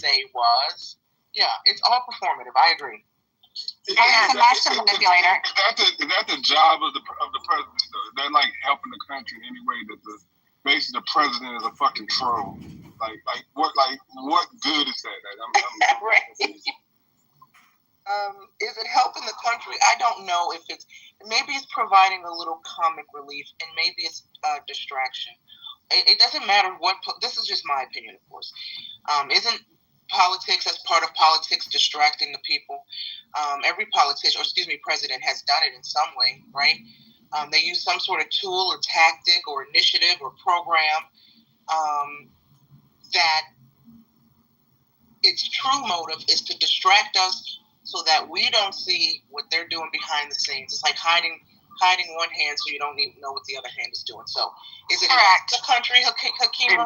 say was, yeah, it's all performative. I agree. And he's a master manipulator. Is that the job of the president? Though? They're like helping the country in any way that basically the president is a fucking troll. What good is that? Right. Is it helping the country? I don't know if maybe it's providing a little comic relief, and maybe it's distraction. It doesn't matter what. This is just my opinion, of course. Isn't politics, as part of politics, distracting the people? Every politician, president has done it in some way, right? They use some sort of tool or tactic or initiative or program that its true motive is to distract us so that we don't see what they're doing behind the scenes. It's like hiding one hand so you don't even know what the other hand is doing. So is it the country, Hakima?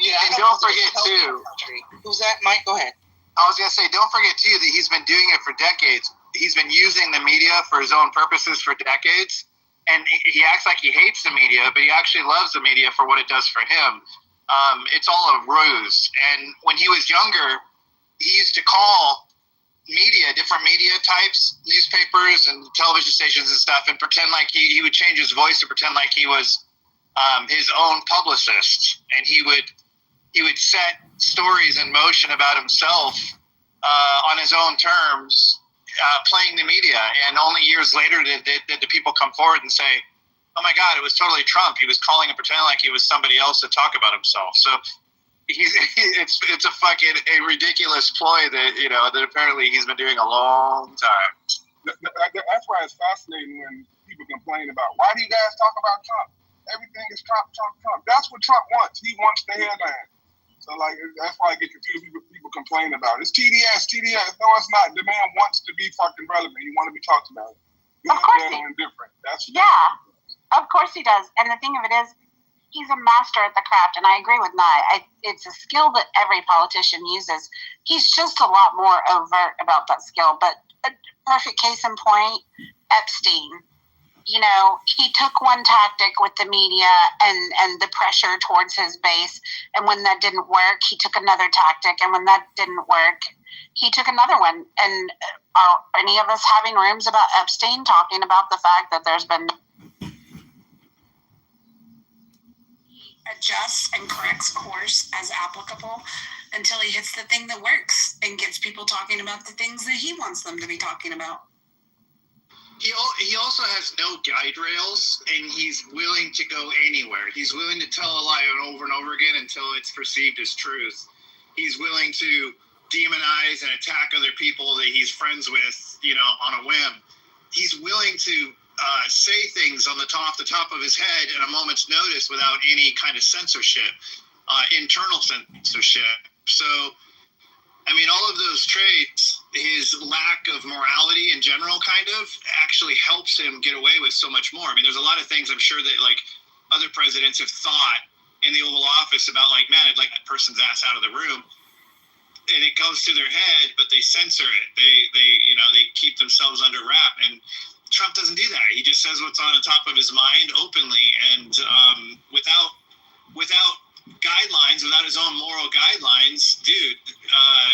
Yeah, and don't forget too. Who's that, Mike? Go ahead. I was going to say, don't forget too that he's been doing it for decades. He's been using the media for his own purposes for decades, and he acts like he hates the media, but he actually loves the media for what it does for him. It's all a ruse. And when he was younger, he used to call different media types, newspapers and television stations and stuff, and pretend like he would change his voice to pretend like he was his own publicist, and he would set stories in motion about himself on his own terms, playing the media. And only years later did the people come forward and say, oh my God, it was totally Trump. He was calling and pretending like he was somebody else to talk about himself. So it's a ridiculous ploy that apparently he's been doing a long time. That's why it's fascinating when people complain about, why do you guys talk about Trump? Everything is Trump, Trump, Trump. That's what Trump wants. He wants the headline. So that's why I get confused. People complain about it. It's TDS. No, it's not. The man wants to be fucking relevant. He wants to be talked about. Of course indifferent. Of course he does. And the thing of it is, he's a master at the craft, and I agree with Nye. It's a skill that every politician uses. He's just a lot more overt about that skill. But a perfect case in point, Epstein. He took one tactic with the media and the pressure towards his base, and when that didn't work, he took another tactic, and when that didn't work, he took another one. And are any of us having rooms about Epstein talking about the fact that there's been adjusts and corrects course as applicable until he hits the thing that works and gets people talking about the things that he wants them to be talking about? He also has no guide rails, and he's willing to go anywhere. He's willing to tell a lie over and over again until it's perceived as truth. He's willing to demonize and attack other people that he's friends with, on a whim. He's willing to say things off the top of his head at a moment's notice without any kind of censorship, internal censorship. So, all of those traits, his lack of morality in general actually helps him get away with so much more. There's a lot of things I'm sure that other presidents have thought in the Oval Office about man, I'd like that person's ass out of the room. And it goes through their head, but they censor it. They keep themselves under wrap. And Trump doesn't do that. He just says what's on the top of his mind openly, and without guidelines, without his own moral guidelines, dude,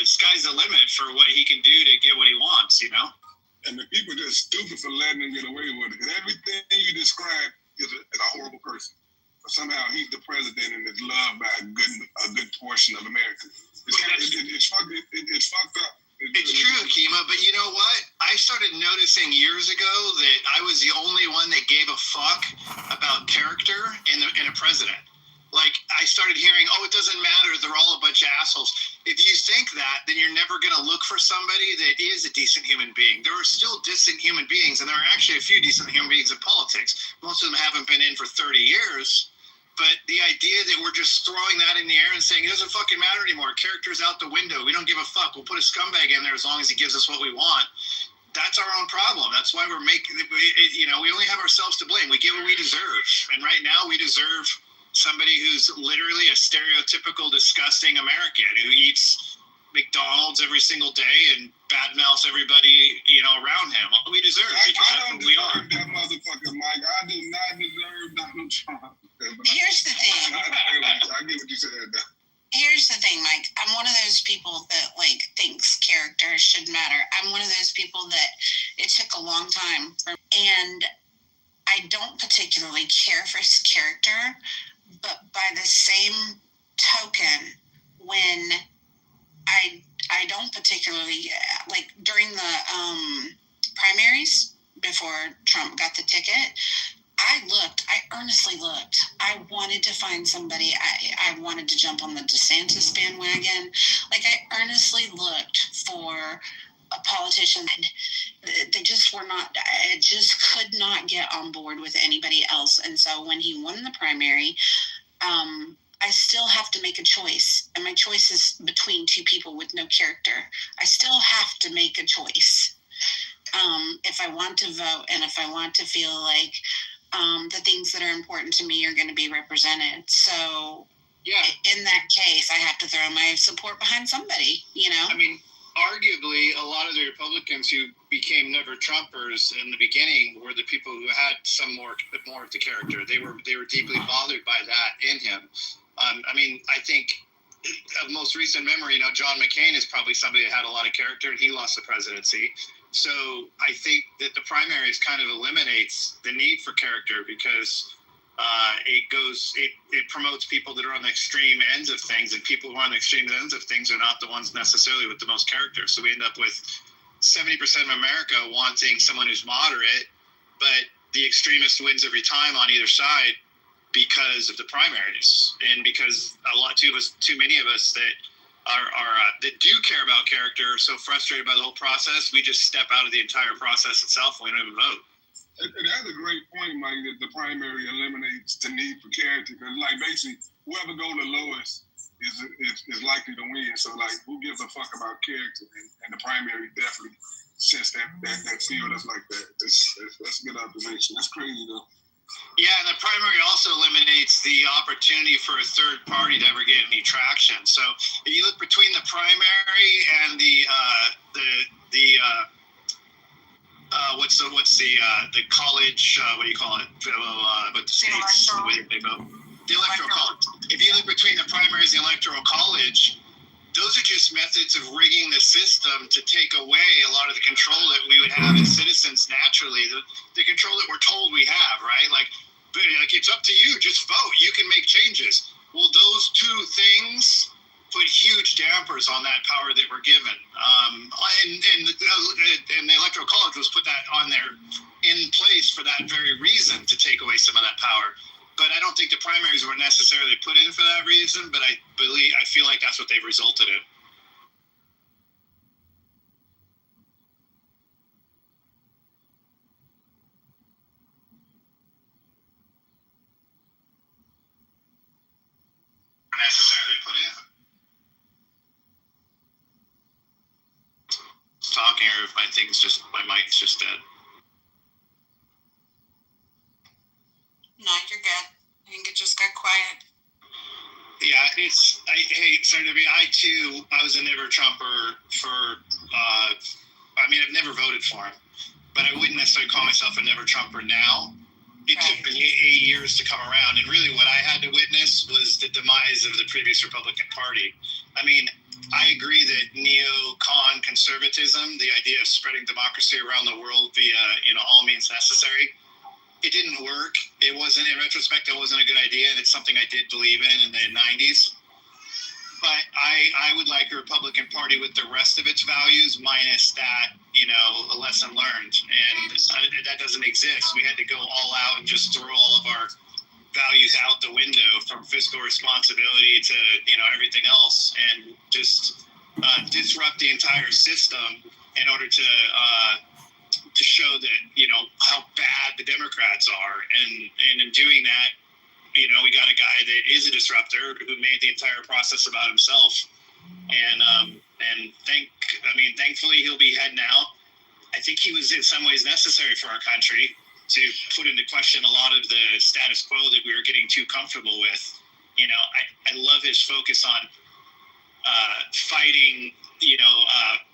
sky's the limit for what he can do to get what he wants, And the people are just stupid for letting him get away with it. Because everything you describe is a horrible person. But somehow he's the president and is loved by a good portion of America. It's fucked up. It's true, Akima, but you know what? I started noticing years ago that I was the only one that gave a fuck about character in a president. I started hearing, it doesn't matter, they're all a bunch of assholes. If you think that, then you're never going to look for somebody that is a decent human being. There are still decent human beings, and there are actually a few decent human beings in politics. Most of them haven't been in for 30 years. But the idea that we're just throwing that in the air and saying it doesn't fucking matter anymore, character's out the window, we don't give a fuck, we'll put a scumbag in there as long as he gives us what we want. That's our own problem. That's why we're we only have ourselves to blame. We get what we deserve. And right now we deserve somebody who's literally a stereotypical, disgusting American who eats McDonald's every single day and badmouths everybody, around him. What we deserve, because that's what we are. That motherfucker, Mike. I do not deserve Donald Trump. Here's the thing. I get what you said. Here's the thing, Mike. I'm one of those people that thinks character should matter. I'm one of those people that it took a long time and I don't particularly care for his character, but by the same token, when I don't particularly during the primaries before Trump got the ticket, I earnestly looked. I wanted to find somebody. I wanted to jump on the DeSantis bandwagon. I earnestly looked for a politician. They just were not, I just could not get on board with anybody else. And so when he won the primary, I still have to make a choice. And my choice is between two people with no character. I still have to make a choice. If I want to vote and if I want to feel like the things that are important to me are going to be represented. So in that case, I have to throw my support behind somebody, I mean, arguably, a lot of the Republicans who became never Trumpers in the beginning were the people who had some more of the character. They were deeply bothered by that in him. I mean, I think of most recent memory, John McCain is probably somebody that had a lot of character, and he lost the presidency. So I think that the primaries kind of eliminates the need for character because it promotes people that are on the extreme ends of things, and people who are on the extreme ends of things are not the ones necessarily with the most character. So we end up with 70% of America wanting someone who's moderate, but the extremist wins every time on either side because of the primaries, and because too many of us that that do care about character are so frustrated by the whole process, we just step out of the entire process itself and we don't even vote. And that's a great point, Mike, that the primary eliminates the need for character. Because, basically, whoever goes the lowest is likely to win. So, who gives a fuck about character? And the primary definitely sets that field up like that. That's a good observation. That's crazy, though. Yeah, and the primary also eliminates the opportunity for a third party to ever get any traction. So if you look between the primary and the college, what do you call it? With the states, the way they vote. The electoral college. If you look between the primaries and the electoral college, those are just methods of rigging the system to take away a lot of the control that we would have as citizens naturally. The control that we're told we have, right? It's up to you, just vote. You can make changes. Well, those two things put huge dampers on that power that we're given. And the electoral college was put that on there in place for that very reason, to take away some of that power. But I don't think the primaries were necessarily put in for that reason, but I feel like that's what they've resulted in. Necessarily put in. Talking, or if my mic's just dead. No, you're good. I think it just got quiet. Yeah, I was a never Trumper for, I've never voted for him, but I wouldn't necessarily call myself a never Trumper now. It took me 8 years to come around, and really what I had to witness was the demise of the previous Republican Party. I mean, I agree that neo-con conservatism, the idea of spreading democracy around the world via, all means necessary, it didn't work. It wasn't, in retrospect, it wasn't a good idea, and it's something I did believe in the 90s. But I would like a Republican Party with the rest of its values, minus that, a lesson learned. And that doesn't exist. We had to go all out and just throw all of our values out the window, from fiscal responsibility to, everything else, and just disrupt the entire system in order to show that, how bad the Democrats are. And in doing that, we got a guy that is a disruptor who made the entire process about himself. And thankfully he'll be heading out. I think he was in some ways necessary for our country to put into question a lot of the status quo that we were getting too comfortable with. I love his focus on fighting,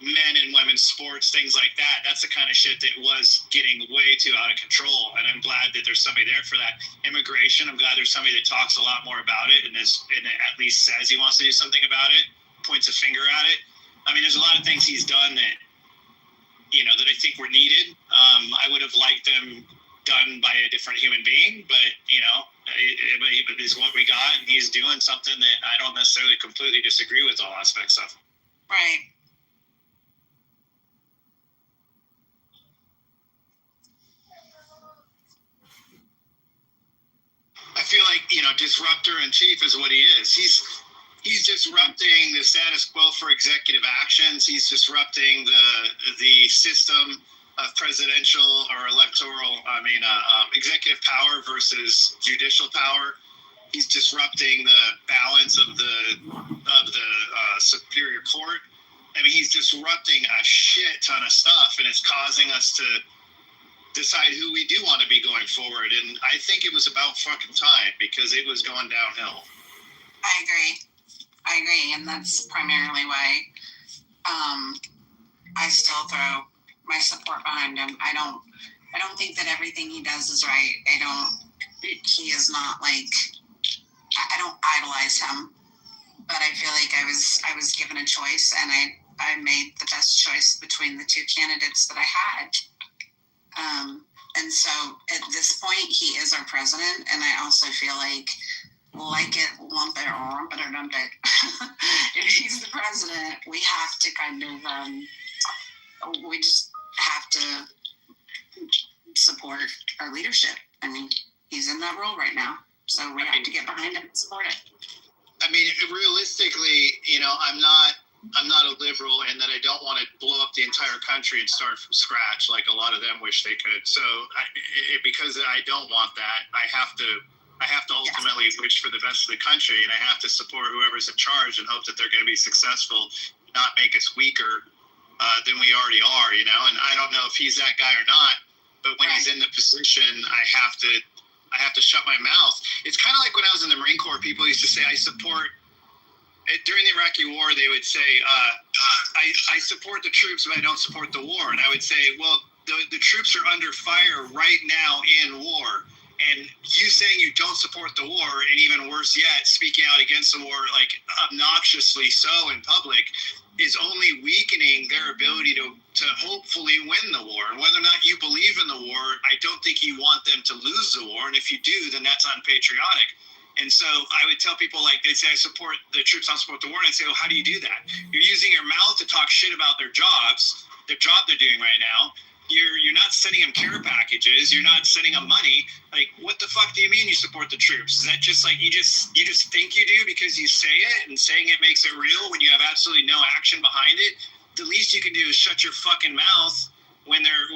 men and women's sports, things like that. That's the kind of shit that was getting way too out of control. And I'm glad that there's somebody there for that. Immigration, I'm glad there's somebody that talks a lot more about it and at least says he wants to do something about it, points a finger at it. I mean, there's a lot of things he's done that, that I think were needed. I would have liked them done by a different human being, but, it is what we got, and he's doing something that I don't necessarily completely disagree with all aspects of. Right. I feel like, disruptor in chief is what he is. He's disrupting the status quo for executive actions. He's disrupting the system of presidential or executive power versus judicial power. He's disrupting the balance of the superior court. I mean, he's disrupting a shit ton of stuff, and it's causing us to decide who we do want to be going forward. And I think it was about fucking time, because it was going downhill. I agree, and that's primarily why I still throw my support behind him. I don't think that everything he does is right. He is not I don't idolize him, but I feel like I was given a choice, and I made the best choice between the two candidates that I had. And so at this point, he is our president, and I also feel like it, lump it, or rump it, or dump it. If he's the president, we have to kind of, we just have to support our leadership. I mean, he's in that role right now, so we have to get behind him and support it. I mean, realistically, I'm not a liberal, and that I don't want to blow up the entire country and start from scratch like a lot of them wish they could. So because I don't want that, I have to ultimately wish for the best of the country, and I have to support whoever's in charge and hope that they're going to be successful, not make us weaker than we already are, And I don't know if he's that guy or not, but when he's in the position, I have to shut my mouth. It's kind of like when I was in the Marine Corps, people used to say, I support. During the Iraqi war, they would say, I support the troops, but I don't support the war. And I would say, well, the troops are under fire right now in war. And you saying you don't support the war, and even worse yet, speaking out against the war, obnoxiously so in public, is only weakening their ability to hopefully win the war. And whether or not you believe in the war, I don't think you want them to lose the war. And if you do, then that's unpatriotic. And so I would tell people, they'd say, I support the troops, I don't support the war. And I'd say, well, how do you do that? You're using your mouth to talk shit about their job they're doing right now. You're not sending them care packages. You're not sending them money. What the fuck do you mean you support the troops? Is that just you just think you do because you say it, and saying it makes it real when you have absolutely no action behind it? The least you can do is shut your fucking mouth when they're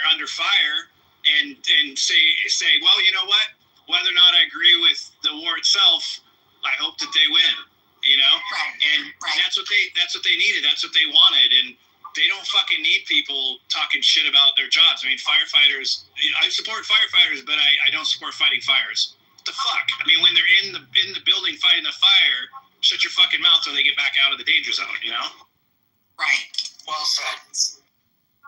under fire and say, well, you know what? Whether or not I agree with the war itself, I hope that they win, And that's what they needed. That's what they wanted. And they don't fucking need people talking shit about their jobs. I mean, firefighters, I support firefighters, but I don't support fighting fires. What the fuck? I mean, when they're in the building fighting the fire, shut your fucking mouth till they get back out of the danger zone, Right. Well said.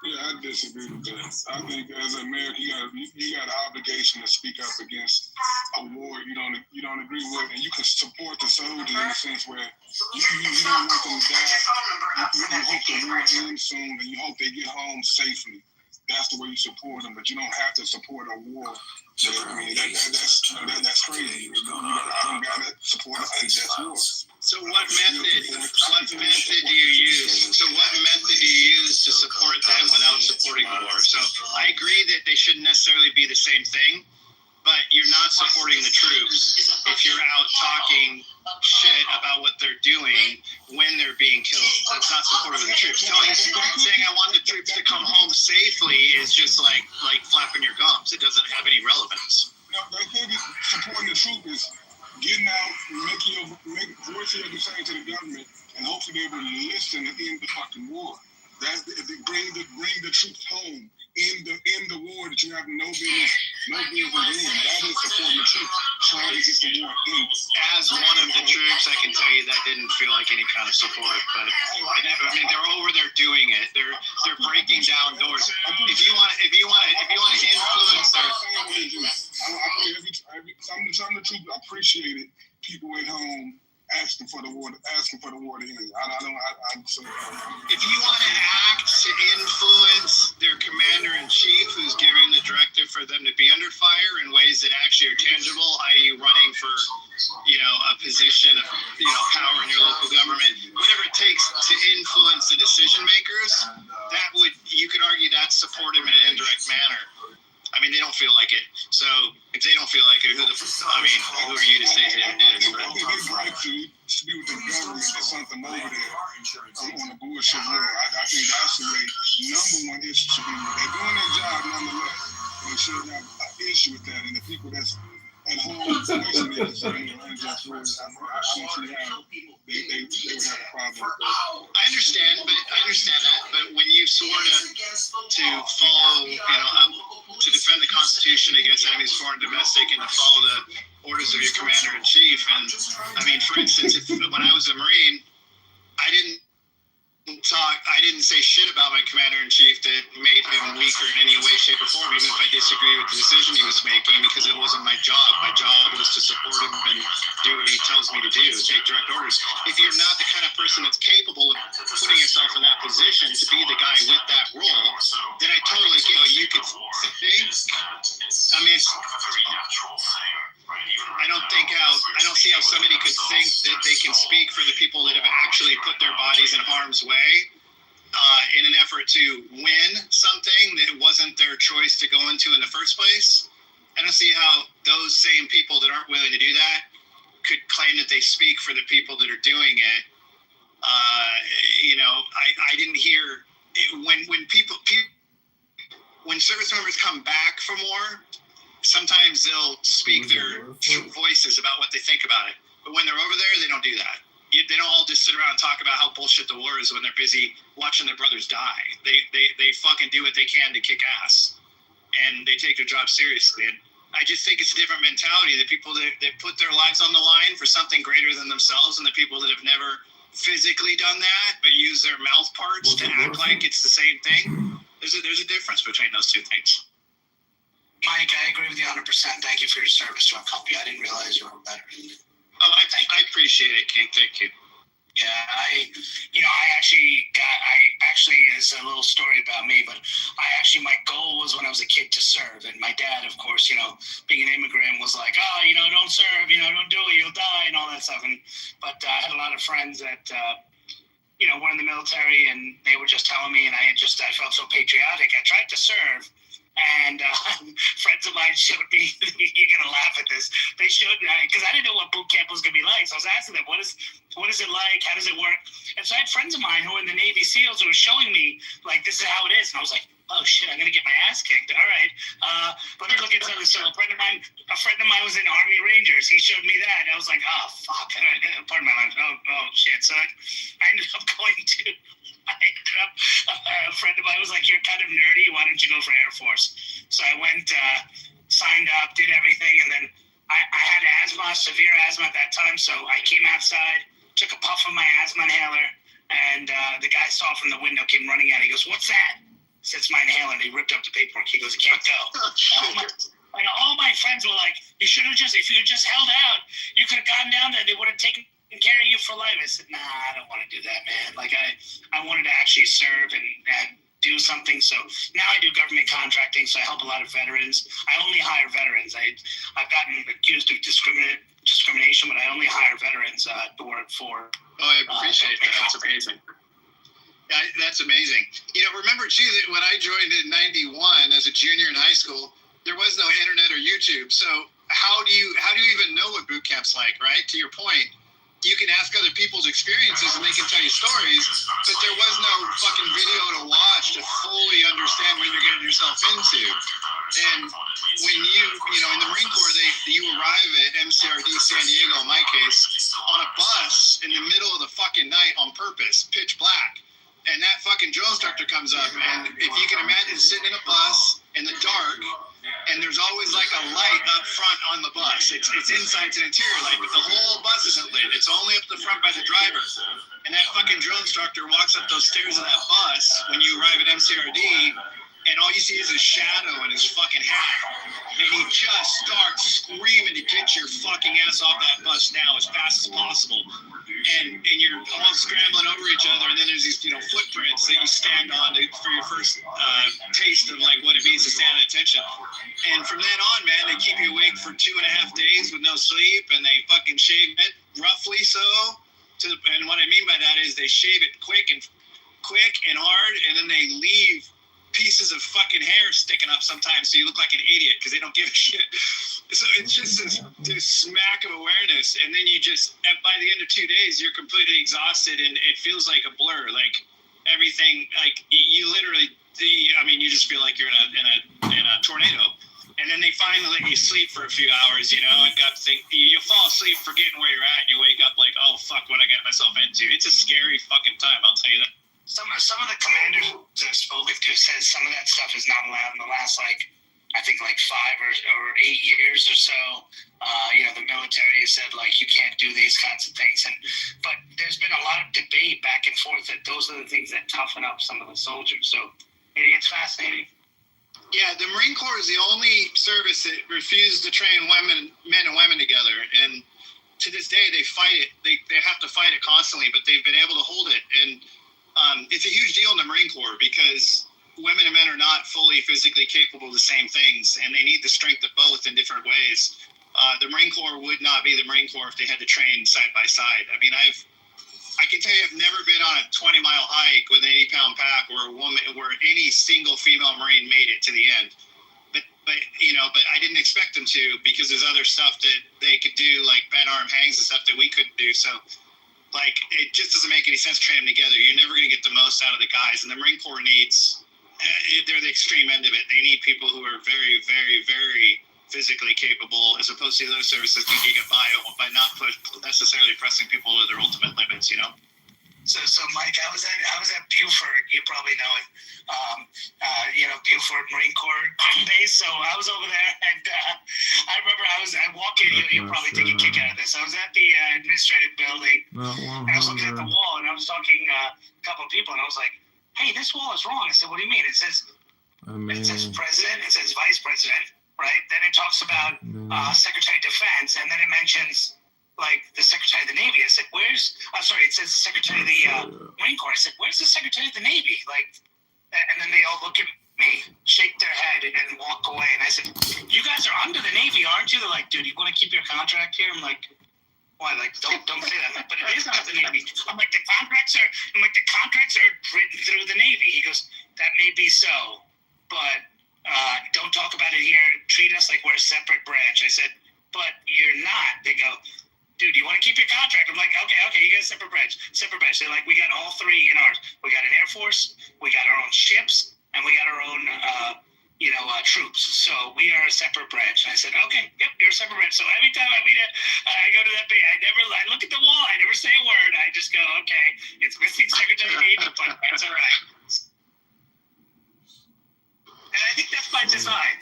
Yeah, I disagree with that. I think as an American, you got an obligation to speak up against a war you don't agree with, and you can support the soldiers in the sense where you don't want them to die. You hope the war ends soon, and you hope they get home safely. That's the way you support them, but you don't have to support a war. I mean, that's crazy. I don't gotta support an unjust war. So what method do you use? To support them without supporting the war? So I agree that they shouldn't necessarily be the same thing, but you're not supporting the troops if you're out talking shit about what they're doing when they're being killed. That's not supporting the troops. Saying I want the troops to come home safely is just like flapping your gums. It doesn't have any relevance. I think supporting the troop is getting out, voicing your concern to the government, and hopefully they will listen and end the fucking war. Bring the troops home in the war that you have no business doing. That is supporting the troops, trying to get the war in. As one of the troops, I can tell you that didn't feel like any kind of support. But I mean, they're over there doing it. They're appreciated people at home asking for the war to end. I'm so. If you want to act to influence their commander-in-chief, who's giving the directive for them to be under fire in ways that actually are tangible, i.e., running for, a position of, power in your local government, whatever it takes to influence the decision makers, you could argue that's supportive in an indirect manner. I mean, they don't feel like it. So if they don't feel like it, who are you to say that it is? I think they'd like to speak with the government or something over there on the bullshit war. I think that's the way number one issue should be. They're doing their job nonetheless. And we shouldn't have an issue with that. And the people that's at home voicing their decision on unjust wars, I don't see how they would have a problem with that. I understand that. But when you swore to follow, to defend the Constitution against enemies, foreign and domestic, and to follow the orders of your commander-in-chief, and I mean, for instance, when I was a Marine, I didn't say shit about my commander-in-chief that made him weaker in any way, shape, or form, even if I disagree with the decision he was making, because it wasn't my job. My job was to support him and do what he tells me to do, take direct orders. If you're not the kind of person that's capable of putting yourself in that position to be the guy with that role, then I totally get it. You could think, I mean, I don't see how somebody could think that they can speak for the people that have actually put their bodies in harm's way in an effort to win something that wasn't their choice to go into in the first place. I don't see how those same people that aren't willing to do that could claim that they speak for the people that are doing it. I didn't hear when service members come back from war, sometimes they'll speak their voices about what they think about it. But when they're over there, they don't do that. They don't all just sit around and talk about how bullshit the war is when they're busy watching their brothers die. They fucking do what they can to kick ass. And they take their job seriously. And I just think it's a different mentality. The people that put their lives on the line for something greater than themselves, and the people that have never physically done that but use their mouth parts to act like it's the same thing. There's a difference between those two things. Mike, I agree with you 100%. Thank you for your service to our company. I didn't realize you were a veteran. Oh, I appreciate it, King. Thank you. Yeah, I actually, it's a little story about me, but my goal was when I was a kid to serve. And my dad, of course, being an immigrant was like, don't serve, don't do it, you'll die and all that stuff. But I had a lot of friends that, were in the military, and they were just telling me, and I felt so patriotic. I tried to serve. And friends of mine showed me, you're going to laugh at this. They showed me, because I didn't know what boot camp was going to be like. So I was asking them, what is it like? How does it work? And so I had friends of mine who were in the Navy SEALs who were showing me, like, this is how it is. And I was like, oh, shit, I'm going to get my ass kicked. All right. Let me look at something. So a friend of mine was in Army Rangers. He showed me that. And I was like, oh, fuck. Pardon my language. Oh, shit. So I ended up going to... a friend of mine was like, you're kind of nerdy, why don't you go for Air Force? So I went, signed up, did everything, and then I had asthma, severe asthma at that time, so I came outside, took a puff of my asthma inhaler, and the guy saw from the window, came running out. He goes, what's that? I said, it's my inhaler, and he ripped up the paperwork. He goes, it can't go. All my friends were like, if you had just held out, you could have gotten down there, they would have taken care of you for life. I said, nah, I don't want to do that, man. Like, I wanted to actually serve and do something. So now I do government contracting, so I help a lot of veterans. I only hire veterans. I've gotten accused of discrimination, but I only hire veterans to work for. Oh, I appreciate that. That's amazing. Yeah, that's amazing. Remember, too, that when I joined in 91 as a junior in high school, there was no internet or YouTube. So how do you even know what boot camp's like, right? To your point, you can ask other people's experiences and they can tell you stories, but there was no fucking video to watch to fully understand what you're getting yourself into. And when you in the Marine Corps, you arrive at MCRD San Diego, in my case, on a bus in the middle of the fucking night on purpose, pitch black. And that fucking drill instructor comes up, and if you can imagine sitting in a bus in the dark, and there's always like a light up front on the bus. It's inside, it's an interior light, but the whole bus isn't lit. It's only up the front by the driver. And that fucking drill instructor walks up those stairs of that bus when you arrive at MCRD, and all you see is his shadow and his fucking hat. And he just starts screaming to get your fucking ass off that bus now as fast as possible. And you're all scrambling over each other, and then there's these, you know, footprints that you stand on for your first taste of like what it means to stand at attention. And from then on, man, they keep you awake for 2.5 days with no sleep, and they fucking shave it roughly so. And what I mean by that is they shave it quick and hard, and then they leave pieces of fucking hair sticking up sometimes, so you look like an idiot because they don't give a shit. So it's just this smack of awareness, and then you just, by the end of 2 days, you're completely exhausted, and it feels like a blur. Like everything, like you literally, you just feel like you're in a tornado. And then they finally let you sleep for a few hours, you know. You fall asleep forgetting where you're at, and you wake up like, oh fuck, what I got myself into. It's a scary fucking time, I'll tell you that. Some of the commanders I've spoken to says some of that stuff is not allowed in the last, I think 5 or 8 years or so. The military has said, you can't do these kinds of things. But there's been a lot of debate back and forth that those are the things that toughen up some of the soldiers. So it's fascinating. Yeah, the Marine Corps is the only service that refuses to train men and women together. And to this day, they fight it. They have to fight it constantly, but they've been able to hold it. And it's a huge deal in the Marine Corps because women and men are not fully physically capable of the same things, and they need the strength of both in different ways. The Marine Corps would not be the Marine Corps if they had to train side by side. I mean, I can tell you I've never been on a 20-mile hike with an 80-pound pack where any single female Marine made it to the end. But I didn't expect them to, because there's other stuff that they could do, like bent arm hangs and stuff that we couldn't do. So it just doesn't make any sense training them together. You're never going to get the most out of the guys. And the Marine Corps needs, they're the extreme end of it. They need people who are very, very, very physically capable, as opposed to the other services that you get by not necessarily pressing people to their ultimate limits, you know? So Mike, I was at Buford. You probably know it. Buford Marine Corps base. So I was over there, and I remember I walked in. You'll probably take a kick out of this. I was at the administrative building, and I was looking at the wall, and I was talking a couple of people, and I was like, "Hey, this wall is wrong." I said, "What do you mean?" It says president. It says vice president, right? Then it talks about Secretary of Defense, and then it mentions the Secretary of the Navy. I said, it says Secretary of the Marine Corps. I said, where's the Secretary of the Navy? And then they all look at me, shake their head, and walk away. And I said, you guys are under the Navy, aren't you? They're like, dude, you want to keep your contract here? I'm like, why? Don't say that. But it is under the Navy. I'm like, the contracts are written through the Navy. He goes, that may be so, but don't talk about it here. Treat us like we're a separate branch. I said, but you're not. They go, dude, you want to keep your contract? I'm like, okay, you got a separate branch. They're like, we got all three in ours. We got an Air Force, we got our own ships, and we got our own, troops. So we are a separate branch. And I said, okay, yep, you're a separate branch. So every time I go to that base, I look at the wall, I never say a word. I just go, okay, it's missing Secretary of the Navy, but that's all right. And I think that's by design.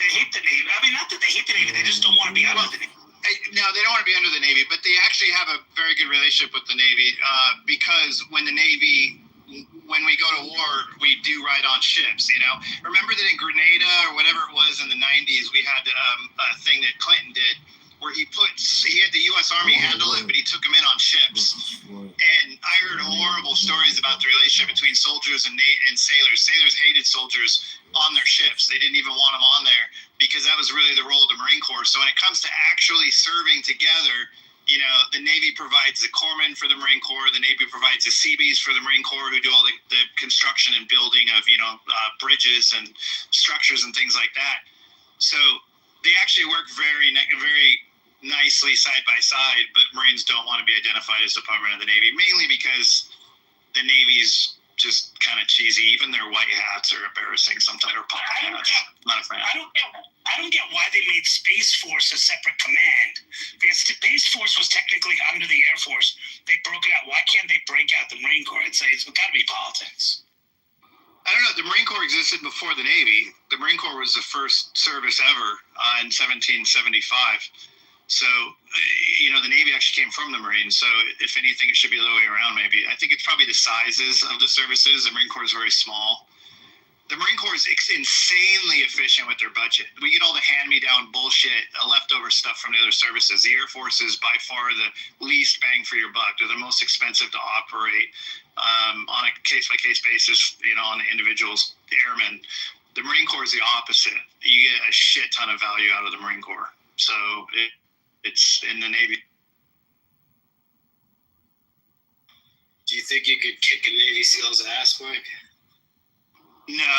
They hate the Navy. I mean, not that they hate the Navy, they just don't want to be under the Navy. No, they don't want to be under the Navy, but they actually have a very good relationship with the Navy because when we go to war, we do ride on ships, you know. Remember that in Grenada or whatever it was in the 90s, we had a thing that Clinton did where he had the U.S. Army handle it, but he took them in on ships. And I heard horrible stories about the relationship between soldiers and sailors. Sailors hated soldiers on their ships. They didn't even want them on there because that was really the role of the Marine Corps. So when it comes to actually serving together, you know, the Navy provides the corpsmen for the Marine Corps. The Navy provides the Seabees for the Marine Corps, who do all the construction and building of, bridges and structures and things like that. So they actually work very, very nicely side by side, but Marines don't want to be identified as Department of the Navy, mainly because the Navy's just kind of cheesy. Even their white hats are embarrassing sometimes, or pop hats. Not a fan. I don't get why they made Space Force a separate command, because Space Force was technically under the Air Force. They broke it out. Why can't they break out the Marine Corps? It's got to be politics. I don't know. The Marine Corps existed before the Navy. The Marine Corps was the first service ever in 1775. So, the Navy actually came from the Marines. So, if anything, it should be the other way around, maybe. I think it's probably the sizes of the services. The Marine Corps is very small. the Marine Corps is insanely efficient with their budget. We get all the hand-me-down bullshit, leftover stuff from the other services. The Air Force is by far the least bang for your buck. They're the most expensive to operate on a case-by-case basis, on the individuals, the airmen. The Marine Corps is the opposite. You get a shit ton of value out of the Marine Corps. So it's in the Navy. Do you think you could kick a Navy SEAL's ass, Mike? No.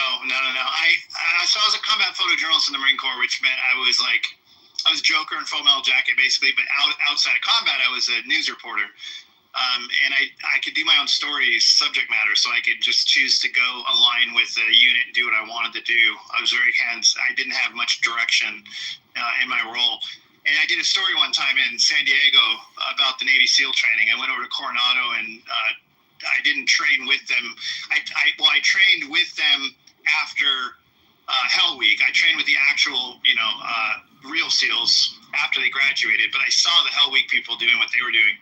So I was a combat photojournalist in the Marine Corps, which meant I was Joker in Full Metal Jacket, basically. But outside of combat, I was a news reporter, and I could do my own stories, subject matter, so I could just choose to go align with the unit and do what I wanted to do. I was very I didn't have much direction in my role. And I did a story one time in San Diego about the Navy SEAL training. I went over to Coronado and I didn't train with them. I trained with them after Hell Week. I trained with the actual, real SEALs after they graduated. But I saw the Hell Week people doing what they were doing.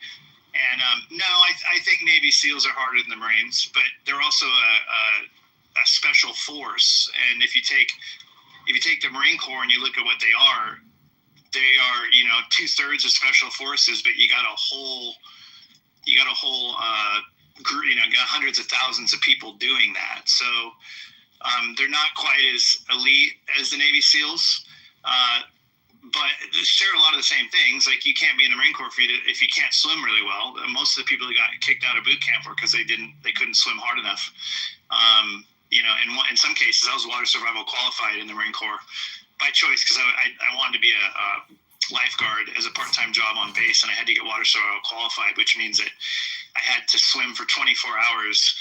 And no, I think Navy SEALs are harder than the Marines, but they're also a special force. And if you take the Marine Corps and you look at what they are 2/3 of special forces, but you got a whole got hundreds of thousands of people doing that. So they're not quite as elite as the Navy SEAls, but they share a lot of the same things. Like, you can't be in the Marine Corps if you can't swim really well. Most of the people who got kicked out of boot camp were because they couldn't swim hard enough. In some cases, I was water survival qualified in the Marine Corps by choice because I wanted to be a lifeguard as a part-time job on base, and I had to get water survival qualified, which means that I had to swim for 24 hours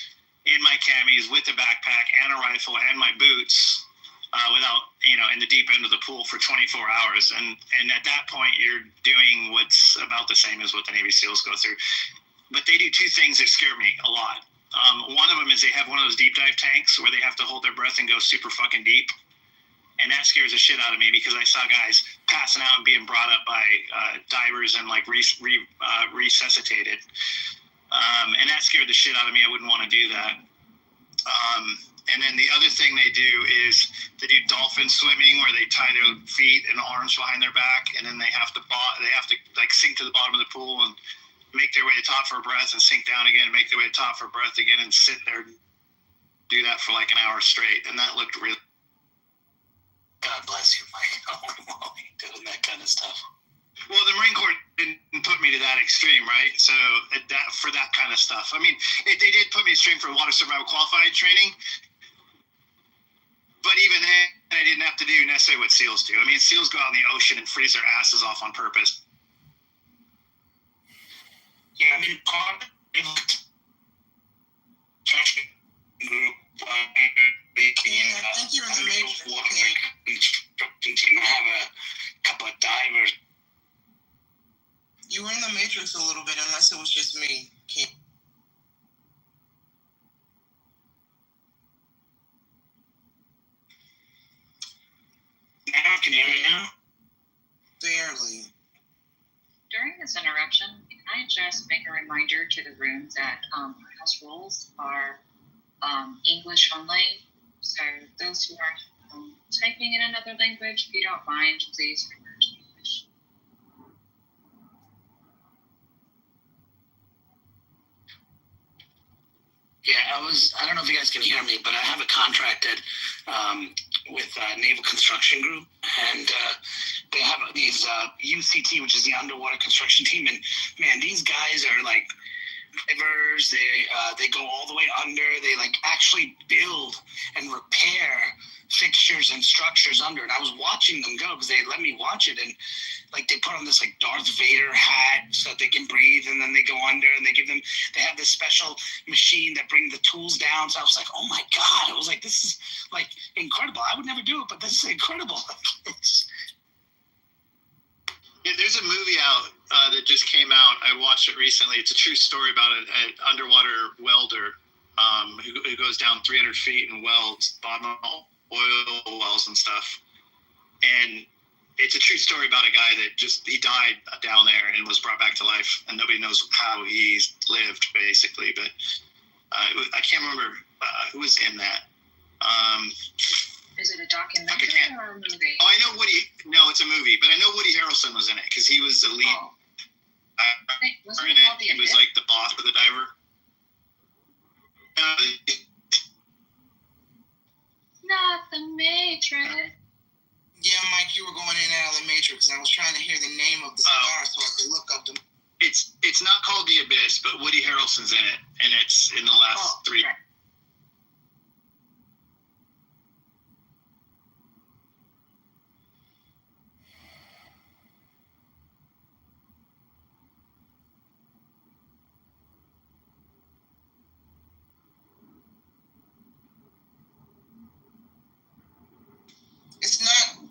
in my camis with a backpack and a rifle and my boots without, in the deep end of the pool for 24 hours. And at that point, you're doing what's about the same as what the Navy SEALs go through. But they do two things that scare me a lot. One of them is they have one of those deep dive tanks where they have to hold their breath and go super fucking deep. And that scares the shit out of me because I saw guys passing out and being brought up by divers and resuscitated. And that scared the shit out of me. I wouldn't want to do that. And then the other thing they do is they do dolphin swimming, where they tie their feet and arms behind their back, and then they have to sink to the bottom of the pool and make their way to top for a breath, and sink down again and make their way to top for a breath again, and sit there, do that for like an hour straight. And that looked really. God bless you, Mike. Doing that kind of stuff. Well, the Marine Corps didn't put me to that extreme, right? So for that kind of stuff. I mean, they did put me extreme for water survival qualified training, but even then, I didn't have to do necessarily what SEALs do. I mean, SEALs go out in the ocean and freeze their asses off on purpose. Yeah, I mean, part of the group, I think you're in the Matrix. Team. I have a couple of divers. You were in the Matrix a little bit, unless it was just me. Now, can you hear me now? Barely. During this interruption, can I just make a reminder to the room that house rules are English only. So those who are typing in another language, if you don't mind, please refer to English. Yeah, I don't know if you guys can hear me, but I have a contracted with Naval Construction Group, and they have these UCT, which is the underwater construction team, and man, these guys are like divers. They go all the way under. They like actually build and repair fixtures and structures under. And I was watching them go because they let me watch it, and like they put on this like Darth Vader hat so that they can breathe, and then they go under, and they have this special machine that brings the tools down. So I was like, oh my God. I was like, this is like incredible. I would never do it, but this is incredible. Yeah, there's a movie out that just came out. I watched it recently. It's a true story about an underwater welder who goes down 300 feet and welds bottom oil wells and stuff. And it's a true story about a guy that he died down there and was brought back to life, and nobody knows how he's lived, basically. But I can't remember who was in that. Is it a documentary or a movie? Oh, I know Woody. No, it's a movie, but I know Woody Harrelson was in it because he was the lead. Oh. Wasn't it called The He was Abyss? like the boss of the diver. Not the Matrix. Yeah, Mike, you were going in and out of the Matrix, and I was trying to hear the name of the star so I could look up the. It's not called The Abyss, but Woody Harrelson's in it, and it's in the last three. Right.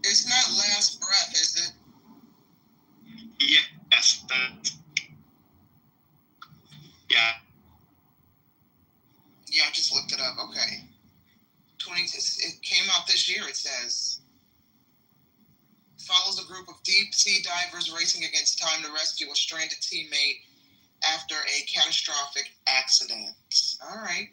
It's not Last Breath, is it? Yes. Yeah. Yeah, I just looked it up. Okay. It came out this year, it says. Follows a group of deep sea divers racing against time to rescue a stranded teammate after a catastrophic accident. All right.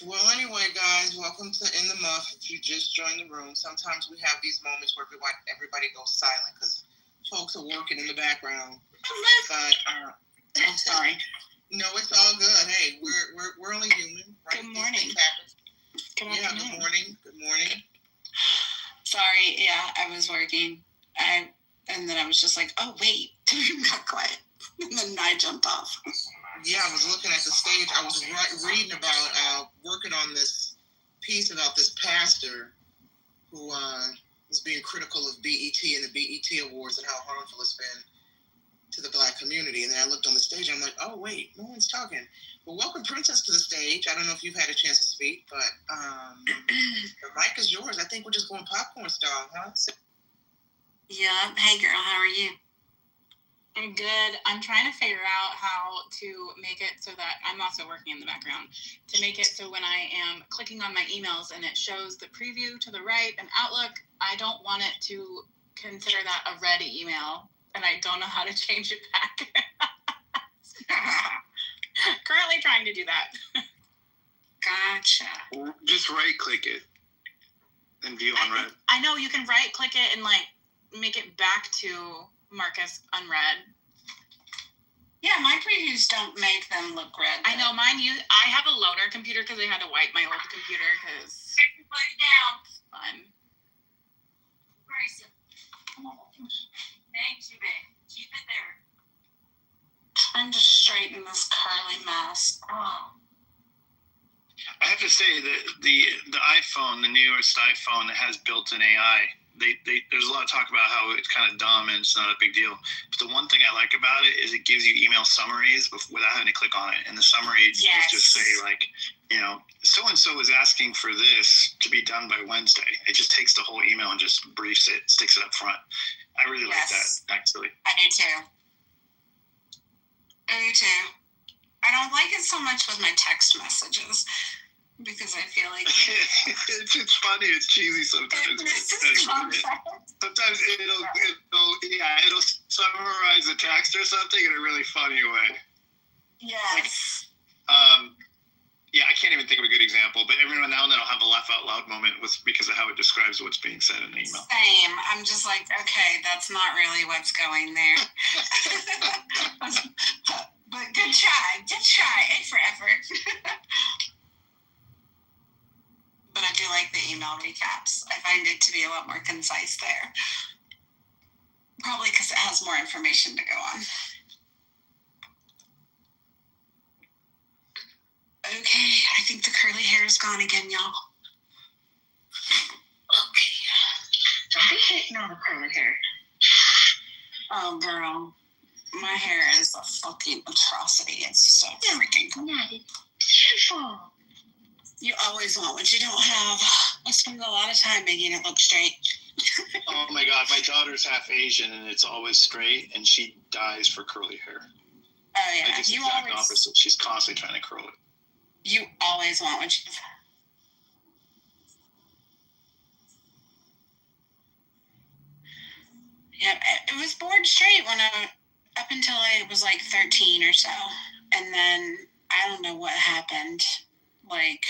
Well, anyway, guys, welcome to In the Muff. If you just joined the room, sometimes we have these moments where everybody goes silent because folks are working in the background. But I'm sorry. No, it's all good. Hey, we're only human, right? Good morning. Good Yeah, afternoon. good morning. Good morning. Sorry, yeah, I was working. And then I was just like, oh wait, got quiet. And then I jumped off. Yeah, I was looking at the stage. I was reading about working on this piece about this pastor who was being critical of BET and the BET Awards and how harmful it's been to the Black community. And then I looked on the stage and I'm like, oh, wait, no one's talking. Well, welcome, Princess, to the stage. I don't know if you've had a chance to speak, but the mic is yours. I think we're just going popcorn style, huh? Yeah. Hey, girl, how are you? I'm good. I'm trying to figure out how to make it so that I'm also working in the background to make it so when I am clicking on my emails and it shows the preview to the right and Outlook, I don't want it to consider that a red email and I don't know how to change it back. Currently trying to do that. Gotcha. Just right click it and view unread. I know you can right click it and like make it back to Marcus unread. Yeah, my previews don't make them look red. I know mine. I have a loaner computer because I had to wipe my old computer because Put it down. it's fun. Grayson. Thank you, babe. Keep it there. Trying to straighten this curly mess. Oh. I have to say that the iPhone, the newest iPhone that has built-in AI, there's a lot of talk about how it's kind of dumb and it's not a big deal. But the one thing I like about it is it gives you email summaries without having to click on it. And the summary just say like, you know, so-and-so is asking for this to be done by Wednesday. It just takes the whole email and just briefs it, sticks it up front. I really like that, actually. I do too. I don't like it so much with my text messages because I feel like it's funny. It's cheesy sometimes. Sometimes it'll summarize a text or something in a really funny way. Yes. Yeah, I can't even think of a good example, but every now and then I'll have a laugh out loud moment because of how it describes what's being said in the email. Same. I'm just like, okay, that's not really what's going there. But good try. A for effort. But I do like the email recaps. I find it to be a lot more concise there. Probably because it has more information to go on. Okay, I think the curly hair is gone again, y'all. Okay. Don't be hating on the curly hair. Oh, girl. My hair is a fucking atrocity. It's so freaking cool. Not beautiful. You always want what you don't have. I spend a lot of time making it look straight. Oh my God, my daughter's half Asian and it's always straight, and she dies for curly hair. Oh yeah, Like it's the exact opposite. She's constantly trying to curl it. You always want what you. Yeah, it was bored straight when up until I was like 13 or so, and then I don't know what happened. Like,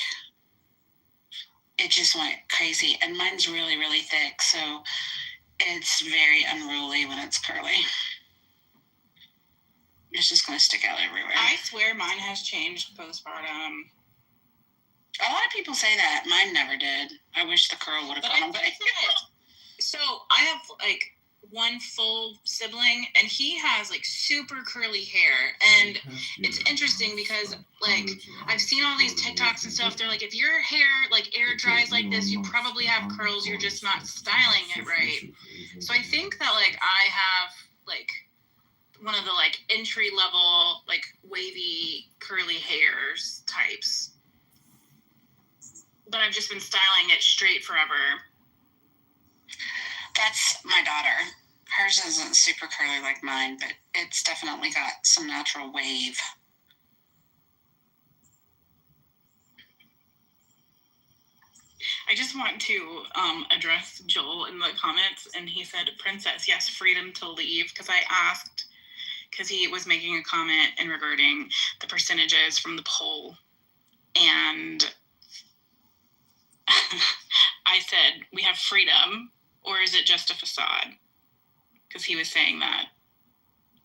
it just went crazy, and mine's really, really thick, so it's very unruly when it's curly. It's just going to stick out everywhere. I swear mine has changed postpartum. A lot of people say that. Mine never did. I wish the curl would have gone away. So I have like one full sibling, and he has like super curly hair, and it's interesting because like I've seen all these TikToks and stuff. They're like, if your hair like air dries like this, you probably have curls. You're just not styling it right. So I think that like I have like one of the like entry level like wavy curly hairs types, but I've just been styling it straight forever. That's my daughter. Hers isn't super curly like mine, but it's definitely got some natural wave. I just want to address Joel in the comments, and he said, Princess, yes, freedom to leave, because I asked, because he was making a comment in regarding the percentages from the poll, and I said, we have freedom, or is it just a facade? Because he was saying that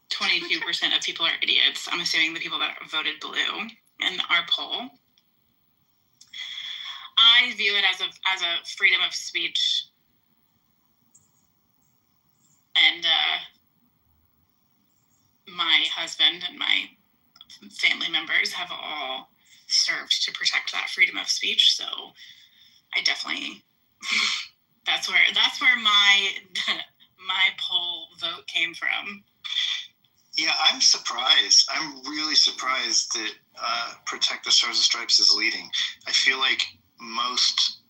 22% of people are idiots. I'm assuming the people that voted blue in our poll. I view it as a freedom of speech, and my husband and my family members have all served to protect that freedom of speech. So I definitely that's where my poll vote came from. Yeah, I'm surprised. I'm really surprised that Protect the Stars and Stripes is leading. I feel like most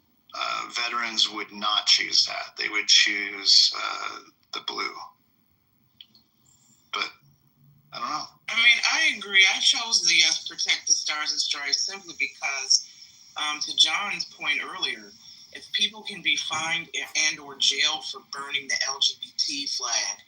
veterans would not choose that. They would choose the blue. But I don't know. I mean, I agree. I chose the yes, Protect the Stars and Stripes simply because, to John's point earlier, if people can be fined and or jailed for burning the LGBT flag,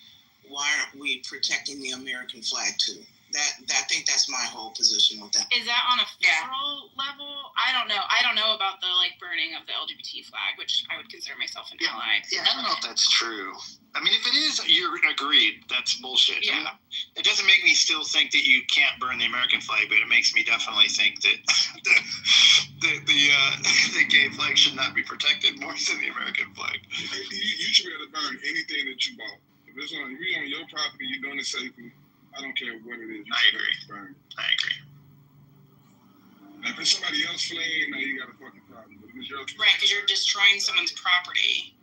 why aren't we protecting the American flag too? I think that's my whole position with that. Is that on a federal level? I don't know. I don't know about the like burning of the LGBT flag, which I would consider myself an ally. Yeah, I don't know if that's true. I mean, if it is, you're agreed. That's bullshit. Yeah. I mean, it doesn't make me still think that you can't burn the American flag, but it makes me definitely think that the gay flag should not be protected more than the American flag. You should be able to burn anything that you bought. If it's on your property, you're doing it safely. I don't care what it is. I agree. Now, if it's somebody else flaying, now you got a fucking problem. But if it's your Right, because you're destroying someone's property.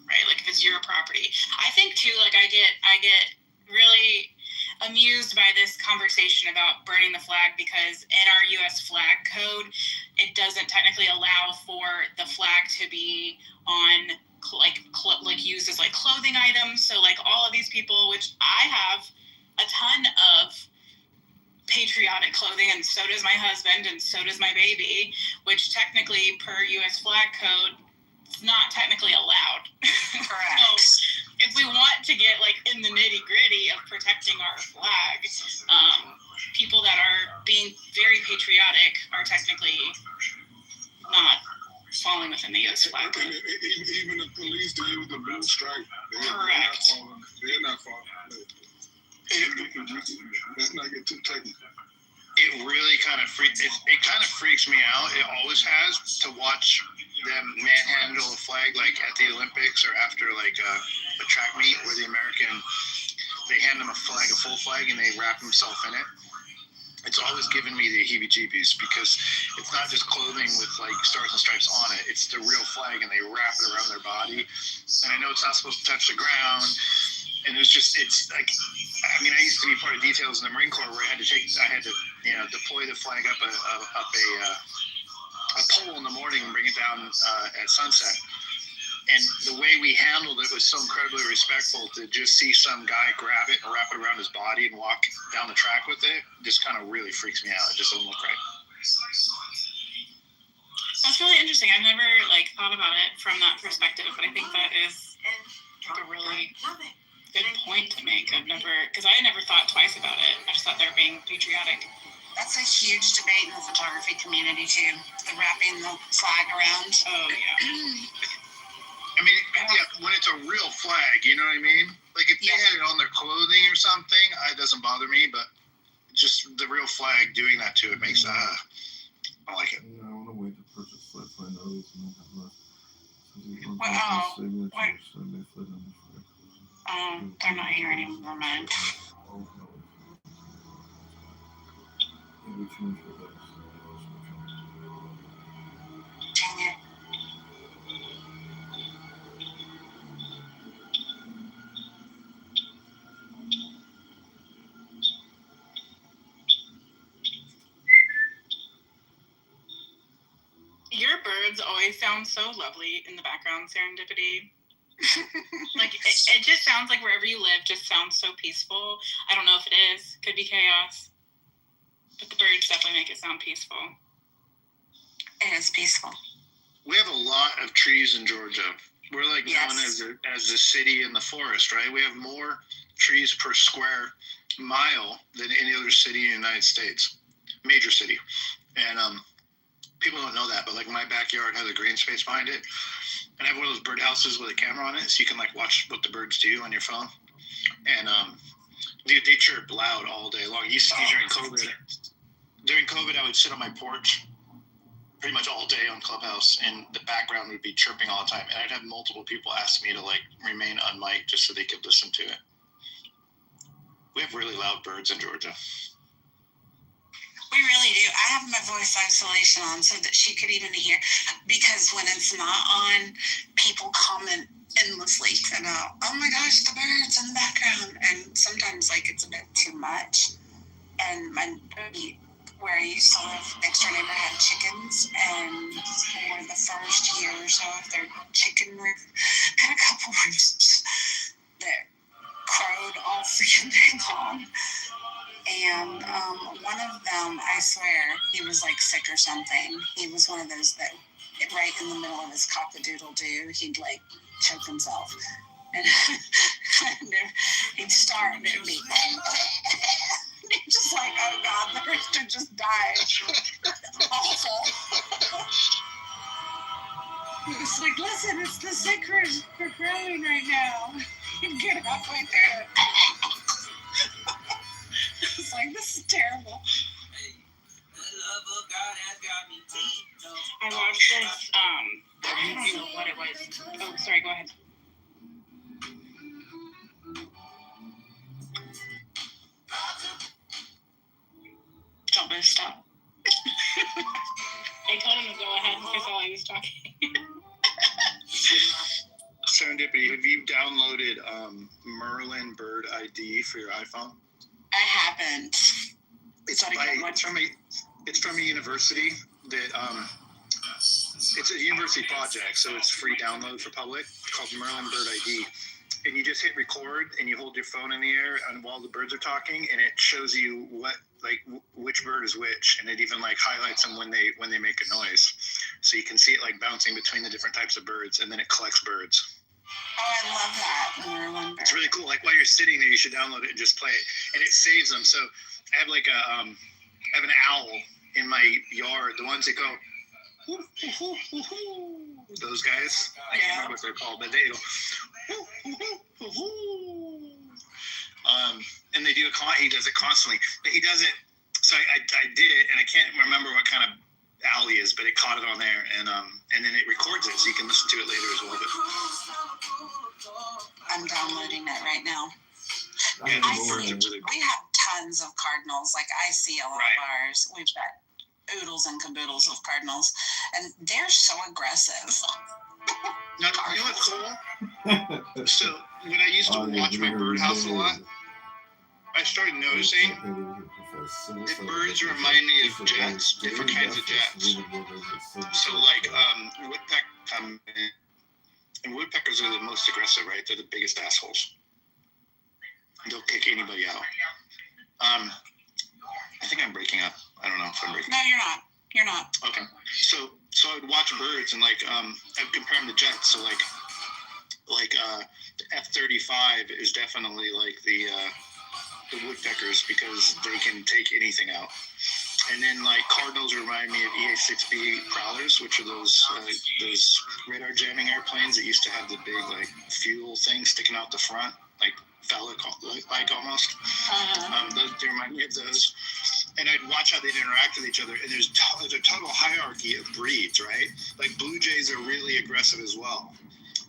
Right, like if it's your property. I think too, like I get really amused by this conversation about burning the flag because in our U.S. flag code, it doesn't technically allow for the flag to be on like used as like clothing items. So like all of these people, which I have a ton of patriotic clothing, and so does my husband, and so does my baby, which technically per U.S. flag code, it's not technically allowed. Correct. So if we want to get like in the nitty gritty of protecting our flag, people that are being very patriotic are technically not falling within the U.S. flag code. Even the police to use the blue stripe, Correct. They're not falling. Let's not get too technical. It really kind of freaks me out. It always has, to watch them manhandle a flag like at the Olympics or after like a track meet where they hand them a full flag and they wrap themselves in it. it's always given me the heebie-jeebies because it's not just clothing with like stars and stripes on it. It's the real flag, and they wrap it around their body. And I know it's not supposed to touch the ground. And it's like, I mean, I used to be part of details in the Marine Corps where I had to deploy the flag up a pole in the morning and bring it down at sunset. And the way we handled it was so incredibly respectful. To just see some guy grab it and wrap it around his body and walk down the track with it just kind of really freaks me out. It just doesn't look right. That's really interesting. I've never thought about it from that perspective, but I think that is a really good point to make. Because I never thought twice about it. I just thought they were being patriotic. That's a huge debate in the photography community too. The wrapping the flag around. Oh yeah. I mean, when it's a real flag, you know what I mean? Like if they had it on their clothing or something, it doesn't bother me. But just the real flag doing that to it makes I like it. Yeah, I want to wait to purchase flight for those and have less. Wow. They're not here anymore, man. Dang it. Your birds always sound so lovely in the background, Serendipity. It just sounds like wherever you live just sounds so peaceful. I don't know if it is. Could be chaos. But the birds definitely make it sound peaceful. It is peaceful. We have a lot of trees in Georgia. We're known as the city in the forest, right? We have more trees per square mile than any other city in the United States. Major city. And people don't know that, but my backyard has a green space behind it. And I have one of those bird houses with a camera on it, so you can watch what the birds do on your phone. And they chirp loud all day long. It used to be during COVID. During COVID, I would sit on my porch pretty much all day on Clubhouse, and the background would be chirping all the time. And I'd have multiple people ask me to remain unmiked just so they could listen to it. We have really loud birds in Georgia. We really do. I have my voice isolation on so that she could even hear, because when it's not on, people comment endlessly about, oh my gosh, the birds in the background. And sometimes it's a bit too much. And where I used to live, next door neighbor had chickens, and for the first year or so of their chicken roost, had a couple roosts that crowed all freaking day long. And one of them, I swear, he was sick or something. He was one of those that right in the middle of his cock-a-doodle-doo, he'd choke himself. And he'd start and it'd be just oh God, the rooster just died. Awful. He was listen, it's the sick rooster crowing right now. He'd get halfway through it. It's this is terrible. I watched this, I don't know what it was. Oh, sorry, go ahead. Tell me to stop. I told him to go ahead because while I was talking. Serendipity, have you downloaded Merlin Bird ID for your iPhone? I haven't. It's from a university that it's a university project, so it's free download for public. It's called Merlin Bird ID, and you just hit record and you hold your phone in the air and while the birds are talking, and it shows you which bird is which, and it even highlights them when they make a noise, so you can see it bouncing between the different types of birds, and then it collects birds. Oh, I love that. Merlin Bird. It's really cool. While you're sitting there, you should download it and just play it, and it saves them. So I have I have an owl in my yard. The ones that go, whoo, whoo, whoo, whoo, those guys. I can't remember what they're called, but they go, whoo, whoo, whoo, whoo. And they do it. He does it constantly, but he does it. So I did it, and I can't remember what kind of owl he is, but it caught it on there, and then it records it, so you can listen to it later as well. But I'm downloading it right now. yeah, We have tons of cardinals. Like I see a lot Right. of ours. We've got oodles and caboodles of cardinals, and they're so aggressive. Now, you know what's cool? So when I used to watch my birdhouse a lot, I started noticing that birds remind me of jets, different kinds of jets. So like woodpecker come in, and woodpeckers are the most aggressive, right? They're the biggest assholes. They'll kick anybody out. I think I'm breaking up. I don't know if I'm breaking No, you're not. You're not. Okay. So I would watch birds and like I'd compare them to jets. So like the F-35 is definitely like the woodpeckers because they can take anything out. And then like cardinals remind me of EA-6B prowlers, which are those radar jamming airplanes that used to have the big like fuel thing sticking out the front, like phallic like almost. They remind me of those. And I'd watch how they'd interact with each other. And there's a total hierarchy of breeds, right? Like blue jays are really aggressive as well.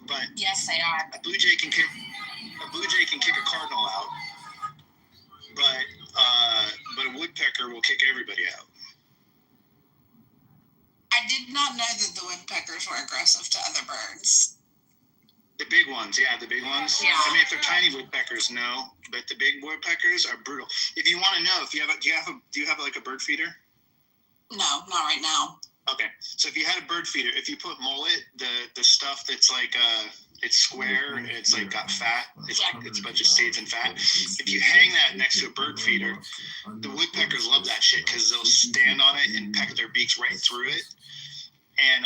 But yes, they are. A blue jay can kick a cardinal out. But a woodpecker will kick everybody out. I did not know that the woodpeckers were aggressive to other birds. The big ones, yeah, the big ones. Yeah. I mean, if they're tiny woodpeckers, no, but the big woodpeckers are brutal. If you want to know, do you have like a bird feeder? No, not right now. Okay, so if you had a bird feeder, if you put mullet, the stuff that's like it's square, it's like got fat, it's a bunch of seeds and fat. If you hang that next to a bird feeder, the woodpeckers love that shit because they'll stand on it and peck their beaks right through it. And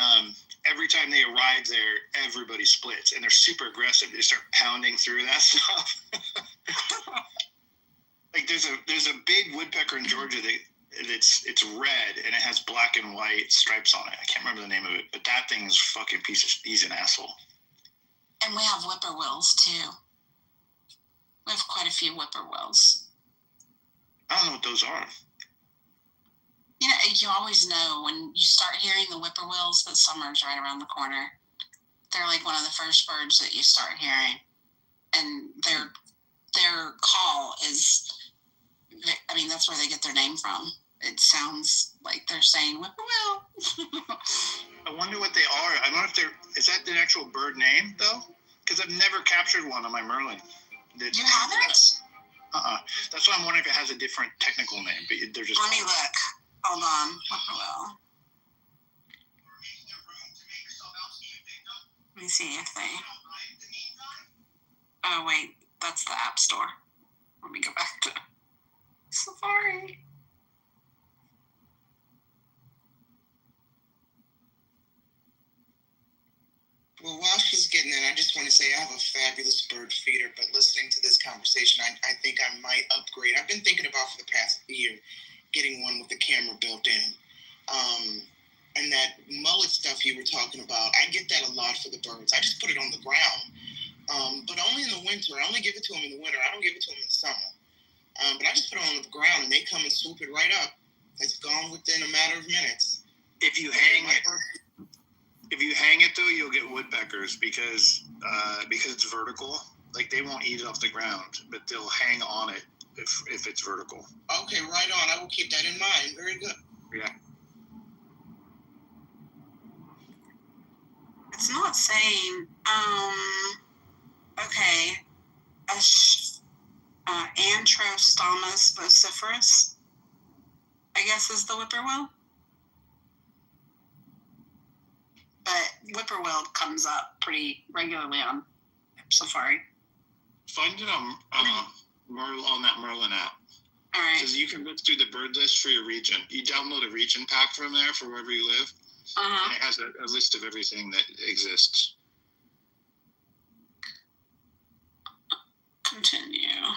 every time they arrive there, everybody splits, and they're super aggressive. They start pounding through that stuff. Like there's a big woodpecker in Georgia that it's red and it has black and white stripes on it. I can't remember the name of it, but that thing is fucking he's an asshole. And we have whippoorwills too. We have quite a few whippoorwills. I don't know what those are. You know, you always know when you start hearing the whippoorwills that summer's right around the corner. They're like one of the first birds that you start hearing. And their call is, I mean, that's where they get their name from. It sounds like they're saying whippoorwill. I wonder what they are. I don't know if is that the actual bird name, though? Because I've never captured one on my Merlin. You haven't? That's why I'm wondering if it has a different technical name. But they're just. Let me look. Hold on. Whippoorwill. Let me see if they. Oh, wait. That's the App Store. Let me go back to Safari. Well, while she's getting in, I just want to say I have a fabulous bird feeder, but listening to this conversation, I think I might upgrade. I've been thinking about for the past year getting one with the camera built in. And that mullet stuff you were talking about, I get that a lot for the birds. I just put it on the ground, but only in the winter. I only give it to them in the winter. I don't give it to them in the summer. But I just put it on the ground, and they come and swoop it right up. It's gone within a matter of minutes. If you hang it, though, you'll get woodpeckers because it's vertical. Like they won't eat it off the ground, but they'll hang on it if it's vertical. Okay, right on. I will keep that in mind. Very good. Yeah. It's not saying. Okay. Antrostomus vociferus, I guess, is the whippoorwill. But whippoorwill comes up pretty regularly on Safari. Find it on that Merlin app. All right. Because you can look through the bird list for your region. You download a region pack from there for wherever you live. And it has a list of everything that exists. Continue.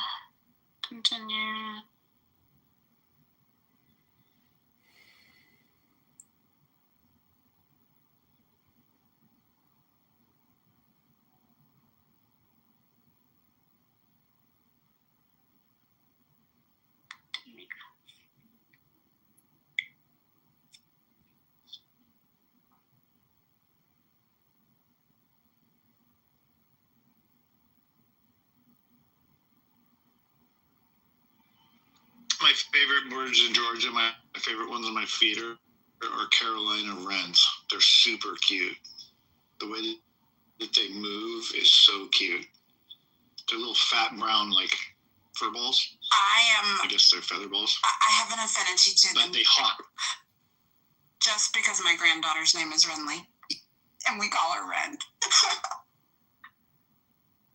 my favorite birds in Georgia, my favorite ones on my feeder are Carolina wrens. They're super cute. The way that they move is so cute. They're little fat brown like fur balls. I guess they're feather balls. I have an affinity to but them. They hop. Just because my granddaughter's name is Renly, and we call her Ren.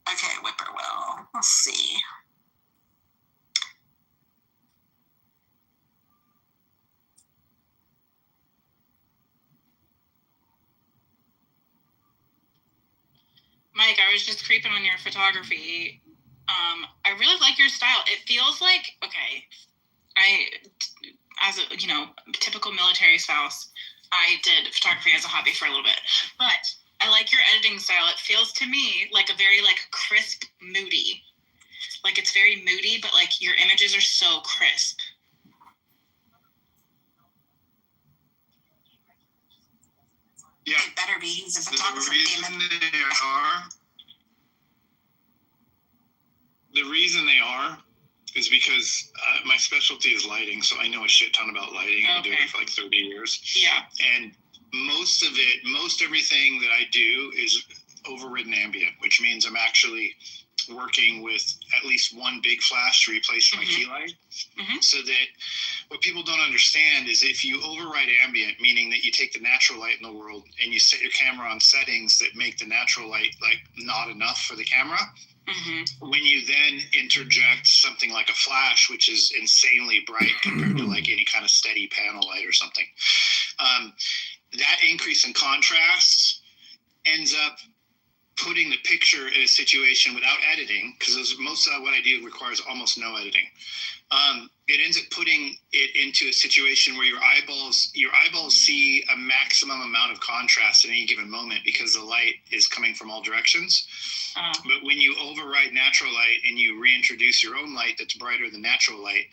Okay, whippoorwill. Let's see. Mike, I was just creeping on your photography. I really like your style. It feels like, okay, as a, typical military spouse, I did photography as a hobby for a little bit, but I like your editing style. It feels to me like a very crisp, moody. Like it's very moody, but your images are so crisp. Yeah. It better be. He's a photographer, damn it. The reason they are is because my specialty is lighting, so I know a shit ton about lighting. I've been doing it for 30 years. Yeah. And most everything that I do is overridden ambient, which means I'm actually working with at least one big flash to replace my key light. Mm-hmm. So that what people don't understand is if you override ambient, meaning that you take the natural light in the world and you set your camera on settings that make the natural light not enough for the camera, mm-hmm. when you then interject something like a flash, which is insanely bright compared to any kind of steady panel light or something, that increase in contrast ends up putting the picture in a situation without editing, because most of what I do requires almost no editing. It ends up putting it into a situation where your eyeballs see a maximum amount of contrast at any given moment because the light is coming from all directions. But when you override natural light and you reintroduce your own light that's brighter than natural light,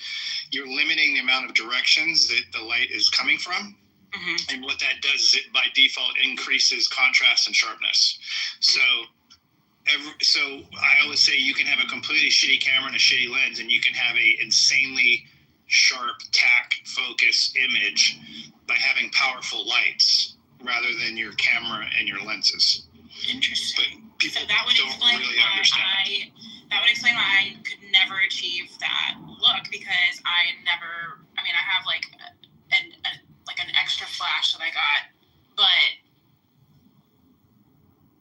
you're limiting the amount of directions that the light is coming from. Mm-hmm. And what that does is it by default increases contrast and sharpness. So I always say you can have a completely shitty camera and a shitty lens, and you can have a insanely sharp tack focus image by having powerful lights rather than your camera and your lenses. Interesting. But people that would don't explain really why understand. That would explain why I could never achieve that look, because I have an extra flash that I got, but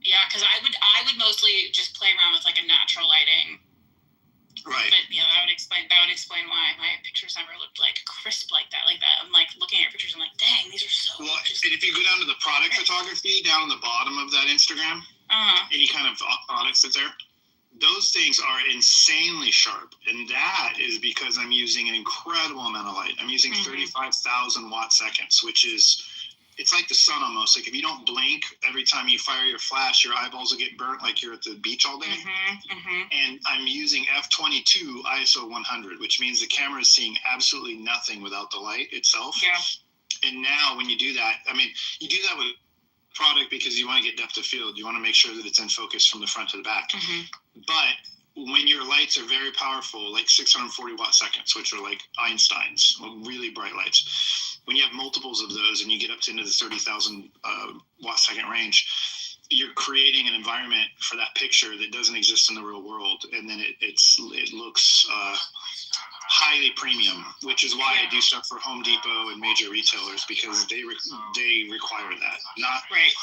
yeah, because I would mostly just play around with a natural lighting. Right. But yeah, that would explain why my pictures never looked crisp like that. I'm looking at your pictures and dang, these are so. Well, and if you go down to the product photography down on the bottom of that Instagram, any kind of products that's there, those things are insanely sharp, and that is because I'm using an incredible amount of light. I'm using 35,000 watt seconds, which is, it's like the sun almost. If you don't blink every time you fire your flash, your eyeballs will get burnt like you're at the beach all day. And I'm using f/22 ISO 100, which means the camera is seeing absolutely nothing without the light itself. Yeah. And now when you do that, you do that with product because you want to get depth of field. You want to make sure that it's in focus from the front to the back. But when your lights are very powerful, 640 watt seconds, which are Einstein's, really bright lights, when you have multiples of those and you get up into the 30,000 watt second range, you're creating an environment for that picture that doesn't exist in the real world. And then it looks highly premium, which is why I do stuff for Home Depot and major retailers, because they require that. Not right.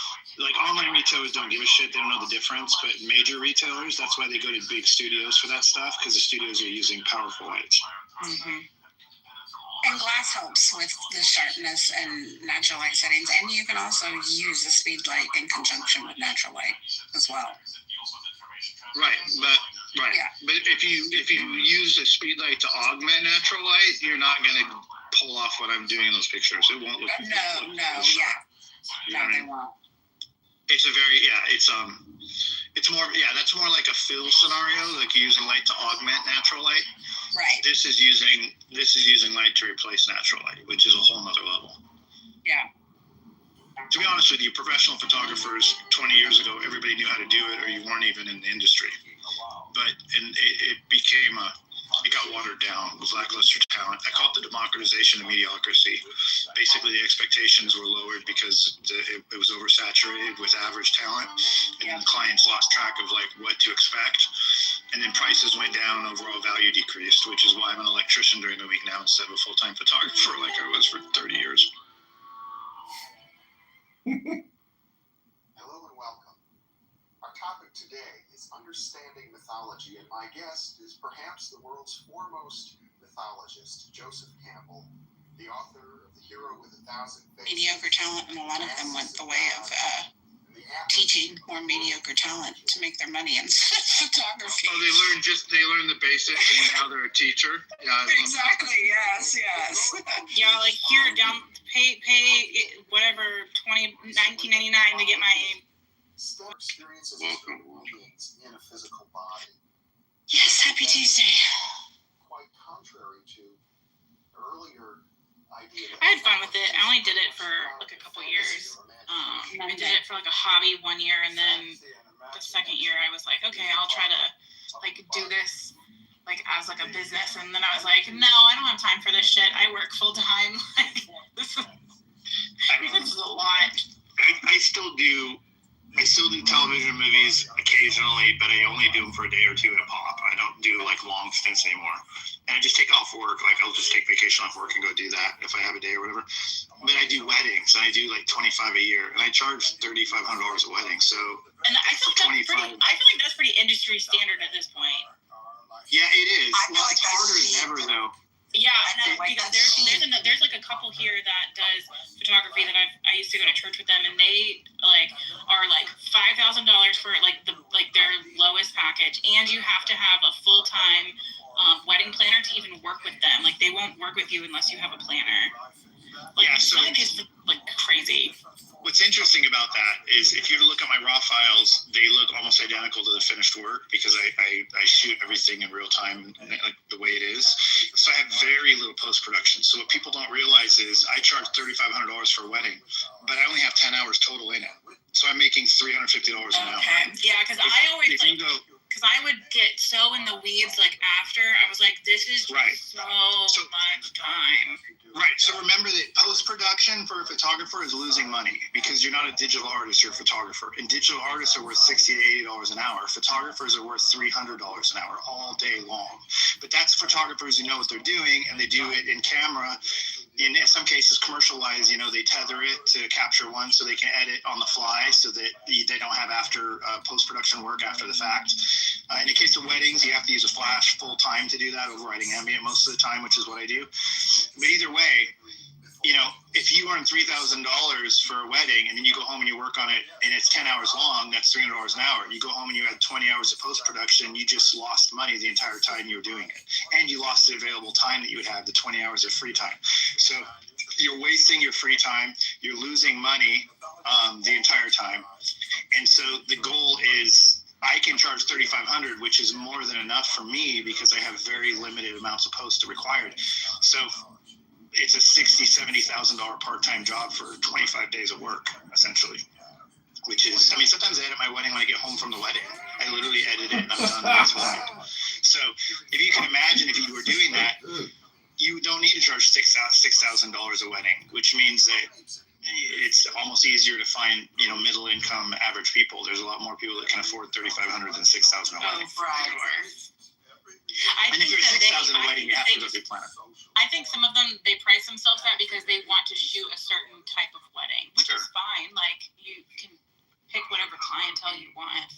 Online retailers don't give a shit, they don't know the difference, but major retailers, that's why they go to big studios for that stuff, because the studios are using powerful lights. And glass helps with the sharpness and natural light settings, and you can also use the speed light in conjunction with natural light as well. Right. Yeah. But if you use the speed light to augment natural light, you're not going to pull off what I'm doing in those pictures. It won't look. No, they won't. It's it's more, that's more like a fill scenario, like you're using light to augment natural light. Right. This is using light to replace natural light, which is a whole nother level. Yeah. To be honest with you, professional photographers 20 years ago, everybody knew how to do it, or you weren't even in the industry. But it got watered down with lackluster talent. I call it the democratization of mediocrity. Basically, the expectations were lowered because it was oversaturated with average talent, and the clients lost track of like what to expect. And then prices went down, overall value decreased, which is why I'm an electrician during the week now instead of a full-time photographer like I was for 30 years. Hello and welcome. Our topic today is understanding mythology, and my guest is perhaps the world's foremost mythologist, Joseph Campbell, the author of The Hero with a Thousand Faces. Mediocre talent, and a lot of them went the way of teaching more mediocre talent to make their money in photography. Oh, they learned the basics, and now they're a teacher. Yeah. Exactly. Yes. Yeah, like here down, pay whatever $19.99 to get my. Step experiences as human beings in a physical body. Yes, happy Tuesday. Quite contrary to earlier idea. I had fun with it. I only did it for like a couple years. I did it for like a hobby one year, and then the second year I was like, okay, I'll try to like do this like as like a business, and then I was like, no, I don't have time for this shit. I work full time. Like this is a lot. I still do television movies occasionally, but I only do them for a day or two at a pop. I don't do like long stints anymore. And I just take off work. Like I'll just take vacation off work and go do that if I have a day or whatever. But I do weddings, and I do like $25 a year, and I charge $3,500 a wedding. So and I feel like that's pretty industry standard at this point. Yeah, it is. Well, it's harder than ever though. Yeah, and because there's like a couple here that does photography that I used to go to church with them, and they like are like $5,000 for like their lowest package, and you have to have a full-time wedding planner to even work with them. Like they won't work with you unless you have a planner. Like, yeah, so it's like crazy. What's interesting about that is if you look at my raw files, they look almost identical to the finished work because I shoot everything in real time, like the way it is. So I have very little post-production. So what people don't realize is I charge $3,500 for a wedding, but I only have 10 hours total in it. So I'm making $350 an hour. Yeah, because I always because I would get so in the weeds like after I was like, this is so much time. Right. So remember that post-production for a photographer is losing money because you're not a digital artist, you're a photographer. And digital artists are worth $60 to $80 an hour. Photographers are worth $300 an hour all day long. But that's photographers who know what they're doing, and they do it in camera. In some cases, commercial-wise, they tether it to capture one so they can edit on the fly so that they don't have after post-production work after the fact. In the case of weddings, you have to use a flash full-time to do that, overriding ambient most of the time, which is what I do. But either way, if you earn $3,000 for a wedding and then you go home and you work on it and it's 10 hours long, that's $300 an hour. You go home and you had 20 hours of post-production, you just lost money the entire time you were doing it. And you lost the available time that you would have, the 20 hours of free time. So you're wasting your free time, you're losing money the entire time. And so the goal is I can charge $3,500, which is more than enough for me because I have very limited amounts of post required. So it's a $60,000, $70,000 part-time job for 25 days of work, essentially. Which is, sometimes I edit my wedding when I get home from the wedding. I literally edit it and I'm done the next morning. So if you can imagine if you were doing that, you don't need to charge $6,000 a wedding, which means that it's almost easier to find, middle-income average people. There's a lot more people that can afford $3,500 than $6,000 a wedding. And if you're $6,000 a wedding, you have to go through planner. I think some of them, they price themselves out because they want to shoot a certain type of wedding, which is fine. Like, you can pick whatever clientele you want.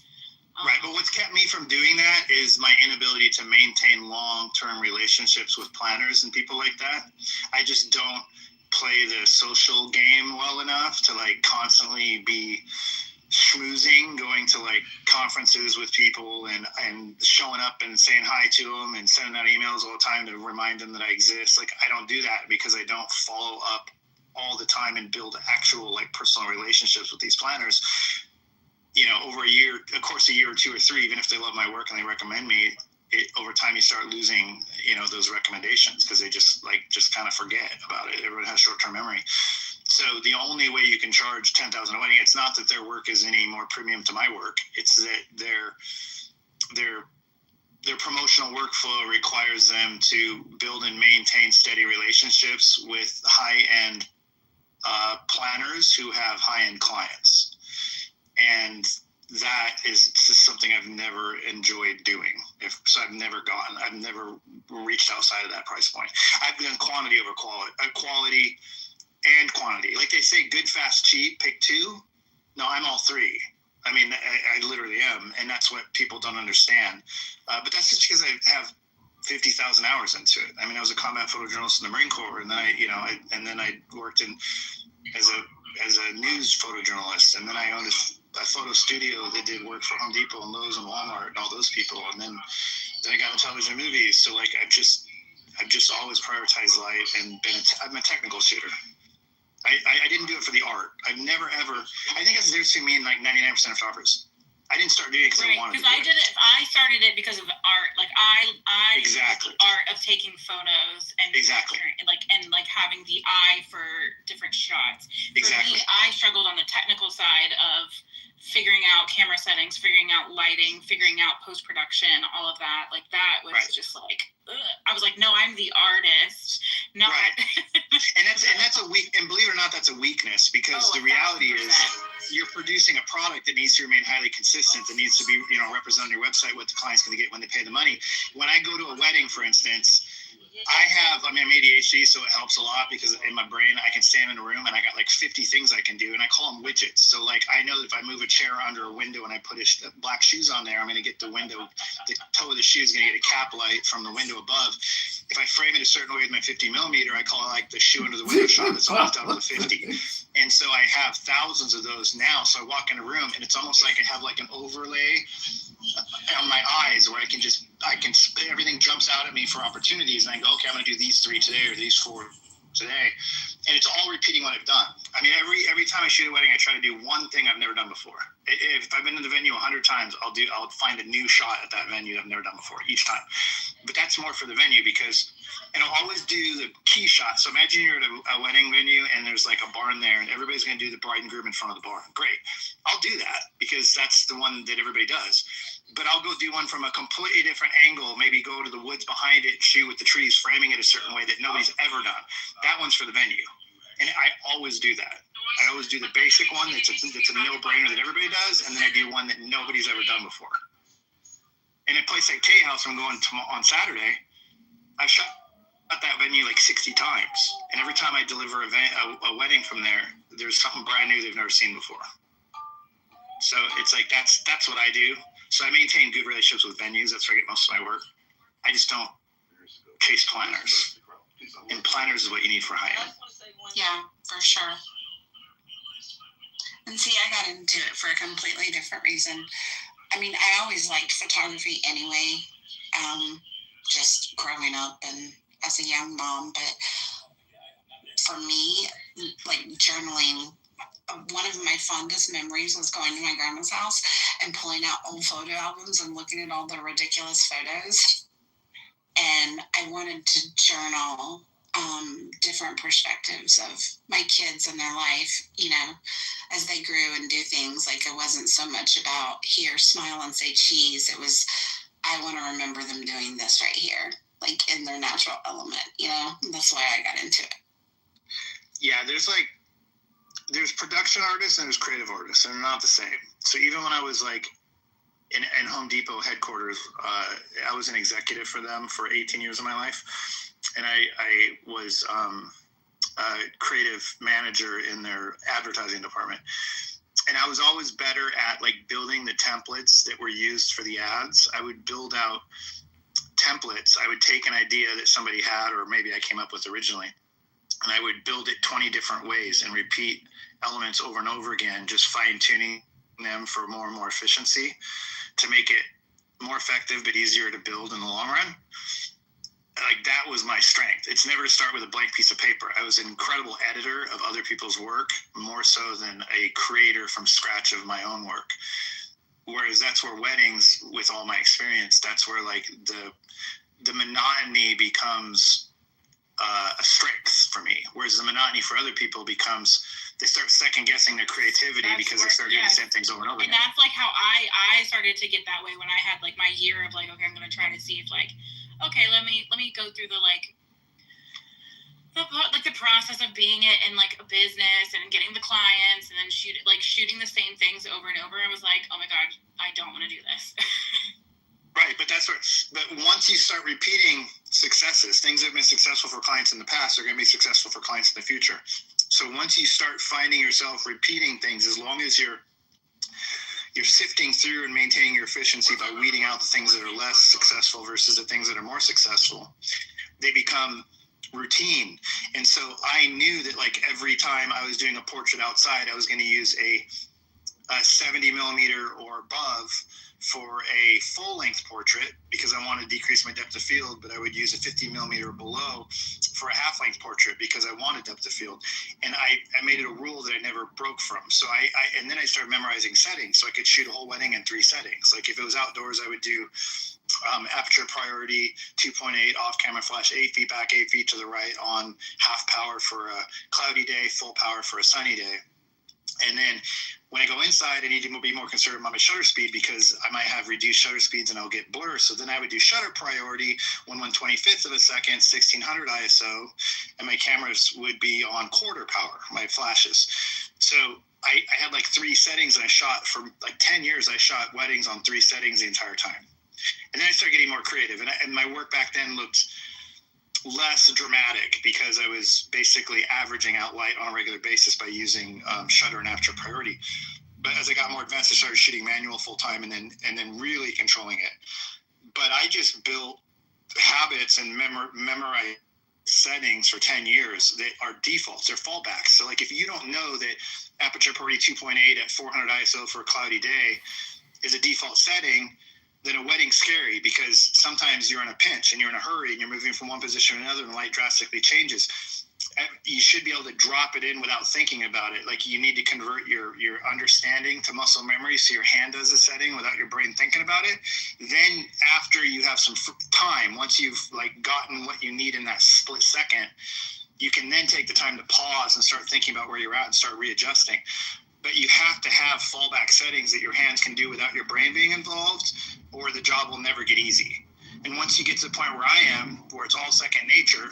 Right, but what's kept me from doing that is my inability to maintain long-term relationships with planners and people like that. I just don't play the social game well enough to, constantly be schmoozing, going to conferences with people and showing up and saying hi to them and sending out emails all the time to remind them that I exist. I don't do that because I don't follow up all the time and build actual personal relationships with these planners. Over a course of a year or two or three, even if they love my work and they recommend me, over time you start losing, those recommendations because they just kind of forget about it. Everyone has short-term memory. So the only way you can charge $10,000 a wedding, it's not that their work is any more premium to my work. It's that their their promotional workflow requires them to build and maintain steady relationships with high-end planners who have high-end clients. And that is just something I've never enjoyed doing. So I've never reached outside of that price point. I've done quantity over quality and quantity. Like they say, good, fast, cheap, pick two. No, I'm all three. I mean, I literally am, and that's what people don't understand. But that's just because I have 50,000 hours into it. I mean, I was a combat photojournalist in the Marine Corps, and then I worked as a news photojournalist, and then I owned a photo studio that did work for Home Depot and Lowe's and Walmart and all those people, and then I got into television and movies. So like I've just always prioritized life and I'm a technical shooter. I didn't do it for the art. I've never ever. I think that's the difference between me and like 99% of photographers. I didn't start doing it because I wanted to. Because I did it. I started it because of the art. Like I exactly the art of taking photos and exactly and having the eye for different shots. Exactly. For me, I struggled on the technical side of figuring out camera settings, figuring out lighting, figuring out post-production, all of that. Like that was just like, ugh. I was like, no, I'm the artist, not. Right. and that's a weak. And believe it or not, that's a weakness because the reality is you're producing a product that needs to remain highly consistent. That needs to be, represented on your website what the client's going to get when they pay the money. When I go to a wedding, for instance, I'm ADHD, so it helps a lot because in my brain I can stand in a room and I got like 50 things I can do, and I call them widgets. So like I know that if I move a chair under a window and I put black shoes on there, I'm going to get the toe of the shoe is going to get a cap light from the window above. If I frame it a certain way with my 50 millimeter, I call it like the shoe under the window shot that's almost down to the 50. And so I have thousands of those now. So I walk in a room and it's almost like I have like an overlay on my eyes where I can everything jumps out at me for opportunities, and I go, okay, I'm going to do these 3 today or these 4 today, and it's all repeating what I've done. I mean, every time I shoot a wedding, I try to do one thing I've never done before. If I've been to the venue 100 times, I'll find a new shot at that venue that I've never done before each time. But that's more for the venue and I'll always do the key shot. So imagine you're at a wedding venue and there's like a barn there, and everybody's going to do the bride and groom in front of the barn. Great, I'll do that because that's the one that everybody does. But I'll go do one from a completely different angle, maybe go to the woods behind it, shoot with the trees, framing it a certain way that nobody's ever done. That one's for the venue. And I always do that. I always do the basic one that's a no-brainer that everybody does, and then I do one that nobody's ever done before. In a place like K-House, I'm going on Saturday, I've shot that venue like 60 times. And every time I deliver a wedding from there, there's something brand new they've never seen before. So it's like that's what I do. So I maintain good relationships with venues. That's where I get most of my work. I just don't chase planners. And planners is what you need for high-end. Yeah, for sure. And see, I got into it for a completely different reason. I mean, I always liked photography anyway, just growing up and as a young mom. But for me, like journaling, one of my fondest memories was going to my grandma's house and pulling out old photo albums and looking at all the ridiculous photos. And I wanted to journal different perspectives of my kids and their life, as they grew and do things. Like it wasn't so much about here, smile and say cheese. It was, I want to remember them doing this right here, like in their natural element, That's why I got into it. Yeah, there's production artists and there's creative artists, and they're not the same. So even when I was like in Home Depot headquarters, I was an executive for them for 18 years of my life. And I was a creative manager in their advertising department. And I was always better at like building the templates that were used for the ads. I would build out templates. I would take an idea that somebody had, or maybe I came up with originally, and I would build it 20 different ways and repeat elements over and over again, just fine-tuning them for more and more efficiency to make it more effective but easier to build in the long run. Like that was my strength. It's never to start with a blank piece of paper. I was an incredible editor of other people's work, more so than a creator from scratch of my own work. Whereas that's where weddings, with all my experience, that's where like the monotony becomes a strength for me, whereas the monotony for other people becomes, they start second guessing their creativity because they start doing the same things over and over and again. that's like how I started to get that way when I had like my year of like, okay, I'm gonna try to see if like, okay, let me go through the process of being it in like a business and getting the clients and then shooting the same things over and over. I was like, oh my god, I don't want to do this. Right, but once you start repeating successes, things that have been successful for clients in the past are going to be successful for clients in the future. So once you start finding yourself repeating things, as long as you're sifting through and maintaining your efficiency by weeding out the things that are less successful versus the things that are more successful, they become routine. And so I knew that like every time I was doing a portrait outside, I was going to use a 70 millimeter or above for a full length portrait because I wanted to decrease my depth of field, but I would use a 50 millimeter below for a half length portrait because I wanted depth of field. And I made it a rule that I never broke from. So and then I started memorizing settings so I could shoot a whole wedding in 3 settings. Like if it was outdoors, I would do aperture priority 2.8 off camera flash 8 feet back, 8 feet to the right on half power for a cloudy day, full power for a sunny day. And then when I go inside, I need to be more conservative on my shutter speed because I might have reduced shutter speeds and I'll get blur. So then I would do shutter priority 1/125th of a second, 1600 ISO, and my cameras would be on quarter power, my flashes. So I had like 3 settings and I shot for like 10 years. I shot weddings on 3 settings the entire time. And then I started getting more creative. And my work back then looked less dramatic because I was basically averaging out light on a regular basis by using shutter and aperture priority. But as I got more advanced, I started shooting manual full time and then really controlling it. But I just built habits and memorized settings for 10 years that are defaults, they're fallbacks. So like if you don't know that aperture priority 2.8 at 400 ISO for a cloudy day is a default setting, then a wedding's scary because sometimes you're in a pinch and you're in a hurry and you're moving from one position to another and the light drastically changes. You should be able to drop it in without thinking about it. Like you need to convert your understanding to muscle memory so your hand does the setting without your brain thinking about it. Then after you have some time, once you've like gotten what you need in that split second, you can then take the time to pause and start thinking about where you're at and start readjusting. But you have to have fallback settings that your hands can do without your brain being involved, or the job will never get easy. And once you get to the point where I am, where it's all second nature,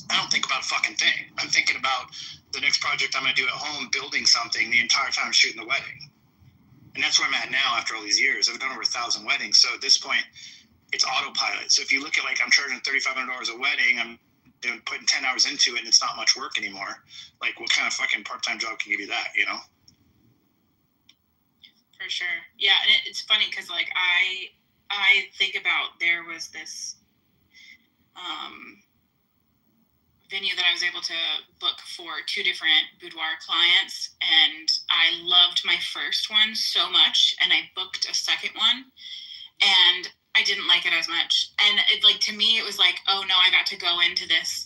I don't think about a fucking thing. I'm thinking about the next project I'm going to do at home, building something the entire time shooting the wedding. And that's where I'm at now after all these years. I've done over 1,000 weddings. So at this point, it's autopilot. So if you look at like I'm charging $3,500 a wedding, I'm putting 10 hours into it, and it's not much work anymore. Like what kind of fucking part-time job can give you that, you know? For sure. Yeah, and it's funny because like I think about there was this venue that I was able to book for 2 different boudoir clients, and I loved my first one so much, and I booked a second one, and I didn't like it as much. And it like to me it was like, oh no, I got to go into this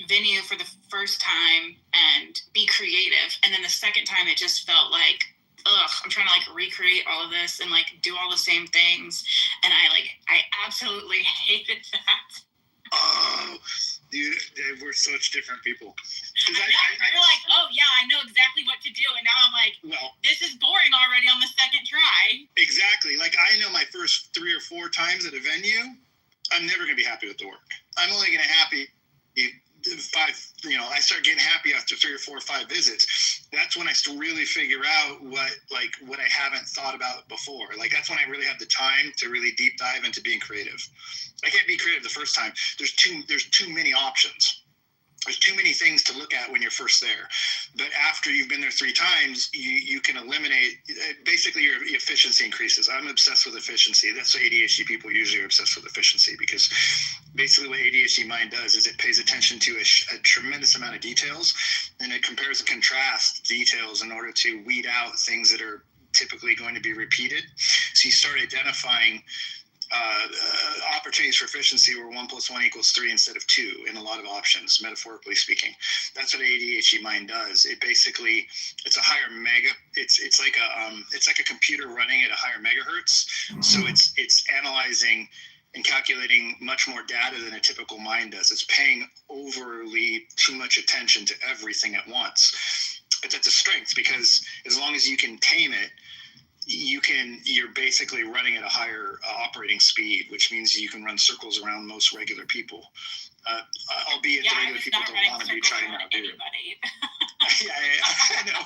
venue for the first time and be creative, and then the second time it just felt like, I'm trying to like recreate all of this and like do all the same things, and I absolutely hated that. Oh, dude, we're such different people. You're like, oh yeah, I know exactly what to do, and now I'm like, well, this is boring already on the second try. Exactly. Like I know my first 3 or 4 times at a venue, I'm never gonna be happy with the work. I'm only gonna happy 5, I start getting happy after 3 or 4 or 5 visits. That's when I still really figure out what I haven't thought about before. Like that's when I really have the time to really deep dive into being creative. I can't be creative the first time. There's too many options. There's too many things to look at when you're first there. But after you've been there 3 times, you can eliminate, basically your efficiency increases. I'm obsessed with efficiency. That's what ADHD people usually are obsessed with, efficiency, because basically what ADHD mind does is it pays attention to a tremendous amount of details, and it compares and contrasts details in order to weed out things that are typically going to be repeated. So you start identifying opportunities for efficiency where 1 + 1 = 3 instead of 2 in a lot of options, metaphorically speaking. That's what ADHD mind does. It basically, it's a higher it's like a computer running at a higher megahertz. So it's analyzing and calculating much more data than a typical mind does. It's paying overly too much attention to everything at once. But that's a strength, because as long as you can tame it, you're basically running at a higher operating speed, which means you can run circles around most regular people. Albeit the regular people don't want to be trying to outdo it. Yeah, I know.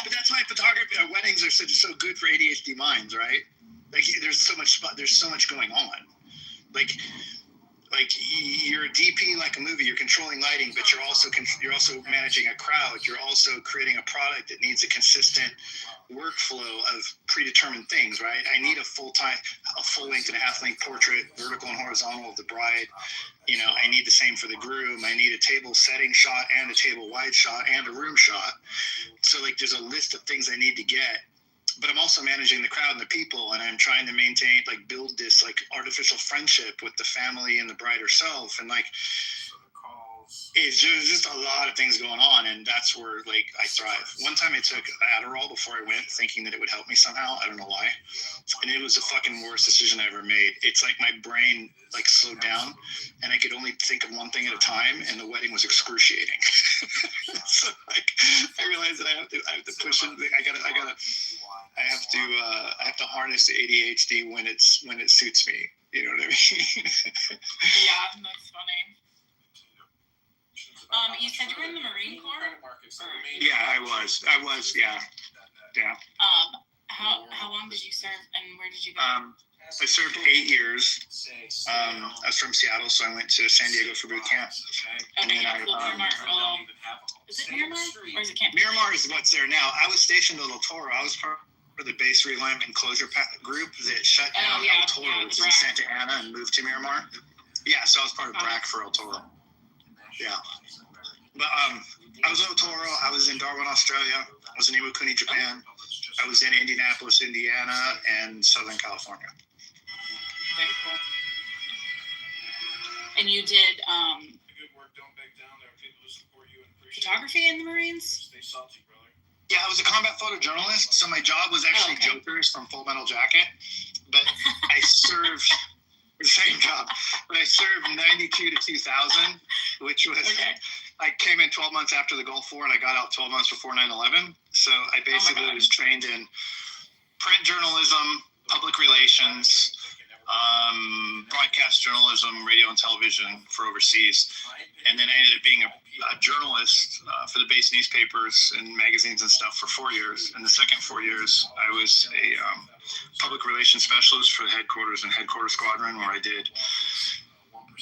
But that's why photography, weddings are so good for ADHD minds, right? Like there's so much going on. Like you're a DP like a movie. You're controlling lighting, but you're also managing a crowd. You're also creating a product that needs a consistent workflow of predetermined things, right? I need a full length and a half length portrait, vertical and horizontal of the bride. You know, I need the same for the groom. I need a table setting shot and a table wide shot and a room shot. So like there's a list of things I need to get. But I'm also managing the crowd and the people, and I'm trying to maintain, like, build this, like, artificial friendship with the family and the bride herself. And, like, it's just a lot of things going on, and that's where, like, I thrive. One time I took Adderall before I went, thinking that it would help me somehow. I don't know why. And it was the fucking worst decision I ever made. It's like my brain, like, slowed down, and I could only think of one thing at a time, and the wedding was excruciating. So, like, I realized that I have to push it. I have to harness the ADHD when it suits me. You know what I mean? Yeah, that's funny. You said you were in the Marine Corps? Yeah, I was. Yeah. How long did you serve, and where did you go? I served 8 years. I was from Seattle, so I went to San Diego for boot camp. Okay, Miramar. Is it Miramar, or is it Camp? Miramar is what's there now. I was stationed at El Toro. I was part of the base realignment closure group that shut down El Toro, which is in Santa Ana, and moved to Miramar. Yeah, so I was part of BRAC for El Toro. Yeah. But I was in El Toro. I was in Darwin, Australia. I was in Iwakuni, Japan. I was in Indianapolis, Indiana, and Southern California. Very cool. And you did photography in the Marines? Yeah, I was a combat photojournalist, so my job was actually Jokers from Full Metal Jacket. But I served the same job. But I served 92 to 2000, which was I came in 12 months after the Gulf War, and I got out 12 months before 9/11. So I basically was trained in print journalism, public relations, broadcast journalism, radio and television for overseas. And then I ended up being a journalist for the base newspapers and magazines and stuff for 4 years. In the second 4 years, I was a public relations specialist for the headquarters and headquarters squadron, where I did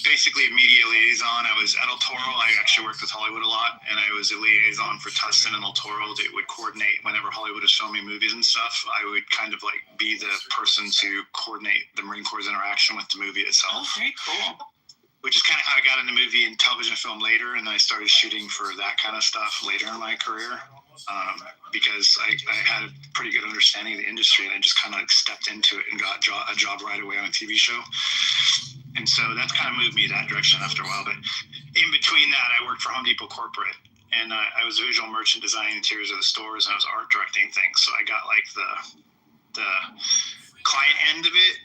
basically a media liaison. I was at El Toro. I actually worked with Hollywood a lot, and I was a liaison for Tustin and El Toro that would coordinate whenever Hollywood was filming movies and stuff. I would kind of like be the person to coordinate the Marine Corps' interaction with the movie itself. Oh, very cool. Which is kind of how I got into movie and television film later, and then I started shooting for that kind of stuff later in my career, because I had a pretty good understanding of the industry, and I just kind of like stepped into it and got a job right away on a TV show. And so that's kind of moved me that direction after a while. But in between that, I worked for Home Depot Corporate, and I was visual merchant designing interiors of the stores, and I was art directing things. So I got like the client end of it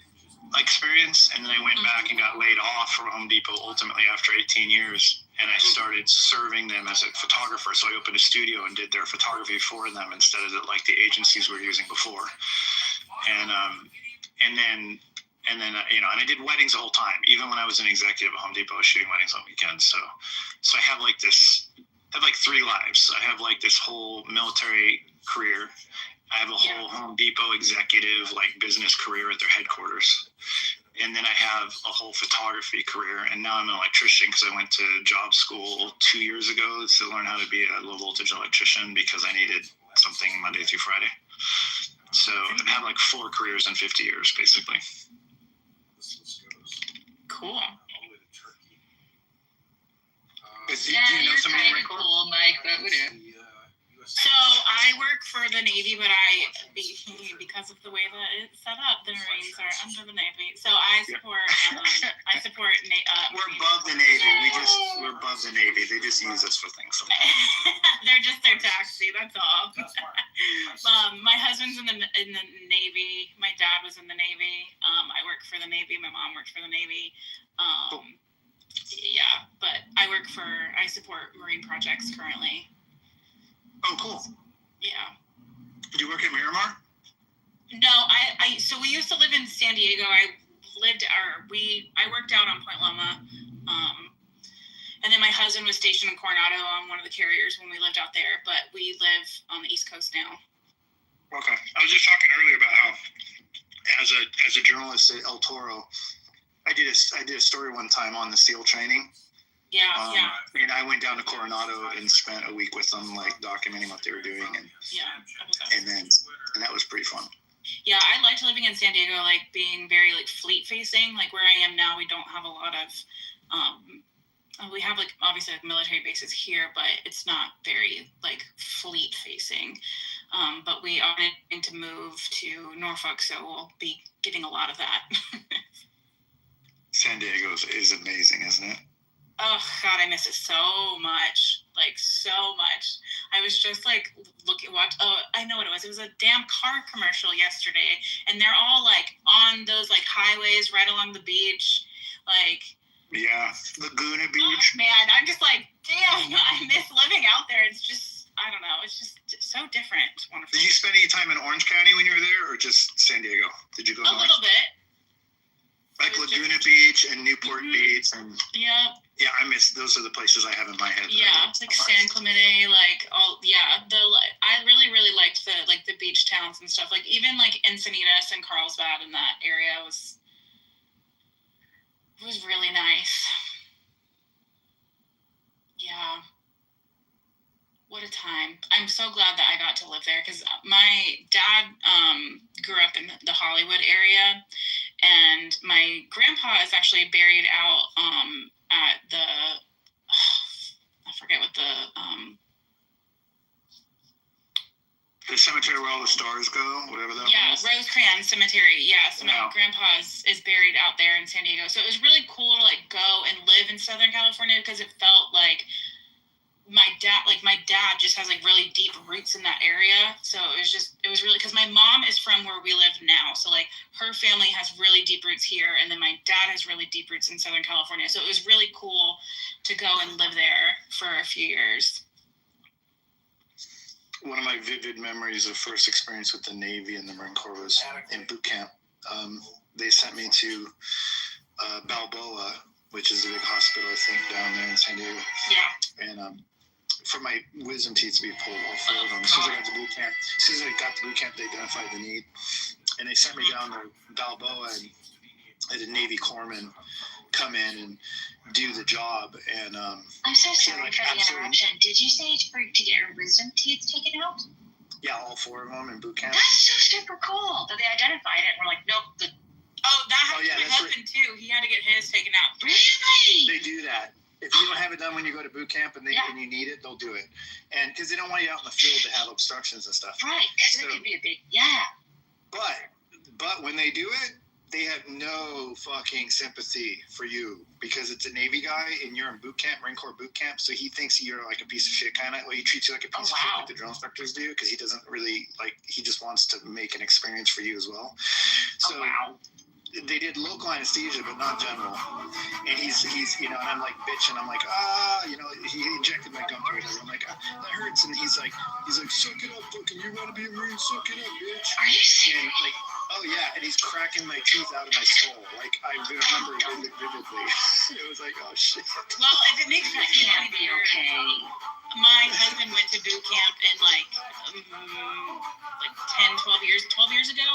experience, and then I went back and got laid off from Home Depot ultimately after 18 years, and I started serving them as a photographer. So I opened a studio and did their photography for them instead of like the agencies were using before. And then and I did weddings the whole time. Even when I was an executive at Home Depot, I was shooting weddings on weekends. So I have like three lives. I have like this whole military career. I have a whole Home Depot executive like business career at their headquarters. And then I have a whole photography career. And now I'm an electrician because I went to job school 2 years ago to learn how to be a low voltage electrician because I needed something Monday through Friday. So I've had like 4 careers in 50 years, basically. Cool. Do you know somebody in the Marine Corps? Cool, Mike, but whatever. So I work for the Navy, but because of the way that it's set up, the Marines are under the Navy. So I support. We're above the Navy. We're above the Navy. They just use us for things sometimes. They're just their taxi. That's all. My husband's in the Navy. My dad was in the Navy. I work for the Navy. My mom worked for the Navy. Cool. Yeah, but I support marine projects currently. Oh, cool. Yeah. Did you work at Miramar? No, so we used to live in San Diego. I worked out on Point Loma. And then my husband was stationed in Coronado on one of the carriers when we lived out there, but we live on the East Coast now. Okay. I was just talking earlier about how as a journalist at El Toro, I did a story one time on the SEAL training. Yeah, yeah. And I went down to Coronado and spent a week with them, like documenting what they were doing, and that was pretty fun. Yeah, I liked living in San Diego, like being very like fleet facing. Like where I am now, we don't have a lot of. We have like obviously like military bases here, but it's not very like fleet facing. But we are going to move to Norfolk, so we'll be getting a lot of that. San Diego is amazing, isn't it? Oh God, I miss it so much. Like so much. I was just like I know what it was. It was a damn car commercial yesterday, and they're all like on those like highways right along the beach, like. Yeah, Laguna Beach. Oh, man, I'm just like, damn, I miss living out there. It's just, I don't know, it's just so different. Wonderful. Did you spend any time in Orange County when you were there, or just San Diego? Did you go north? A little bit. Like Laguna Beach and Newport Beach and. Yeah. Yeah, those are the places I have in my head. Yeah, like San Clemente, like I really, really liked the beach towns and stuff. Like even like Encinitas and Carlsbad in that area was really nice. Yeah. What a time. I'm so glad that I got to live there because my dad grew up in the Hollywood area, and my grandpa is actually buried out at the, I forget what the cemetery where all the stars go, whatever that was. Yeah, Rosecrans Cemetery. Yeah, so my grandpa is buried out there in San Diego. So it was really cool to like go and live in Southern California because it felt like my dad just has like really deep roots in that area. So it was really, because my mom is from where we live now. So like her family has really deep roots here. And then my dad has really deep roots in Southern California. So it was really cool to go and live there for a few years. One of my vivid memories of first experience with the Navy and the Marine Corps was in boot camp. They sent me to Balboa, which is a big hospital, I think, down there in San Diego. Yeah. And for my wisdom teeth to be pulled, all four of them. As soon as I got to boot camp, they identified the need. And they sent me down to Balboa, and I had a Navy corpsman come in and do the job. And I'm so sorry for the interruption. Did you say to get your wisdom teeth taken out? Yeah, all four of them in boot camp. That's so super cool that they identified it and were like, nope. That happened to my husband too. He had to get his taken out. Really? They do that. If you don't have it done when you go to boot camp and you need it, they'll do it. And because they don't want you out in the field to have obstructions and stuff. Right, because it could be a big, But when they do it, they have no fucking sympathy for you because it's a Navy guy and you're in boot camp, Marine Corps boot camp, so he thinks you're like a piece of shit kind of. Well, he treats you like a piece of shit like the drill inspectors do because he doesn't really he just wants to make an experience for you as well. So they did local anesthesia, but not general. And he's and I'm like bitching. I'm like, he injected my gum or whatever. I'm like, that hurts. And he's like, suck it up, fucking, you want to be a Marine? Suck it up, bitch. Are you serious? And like, oh yeah, and he's cracking my teeth out of my skull. Like I remember it vividly. It was like, oh shit. Well, if it makes me feel any better, my husband went to boot camp in like 12 years ago,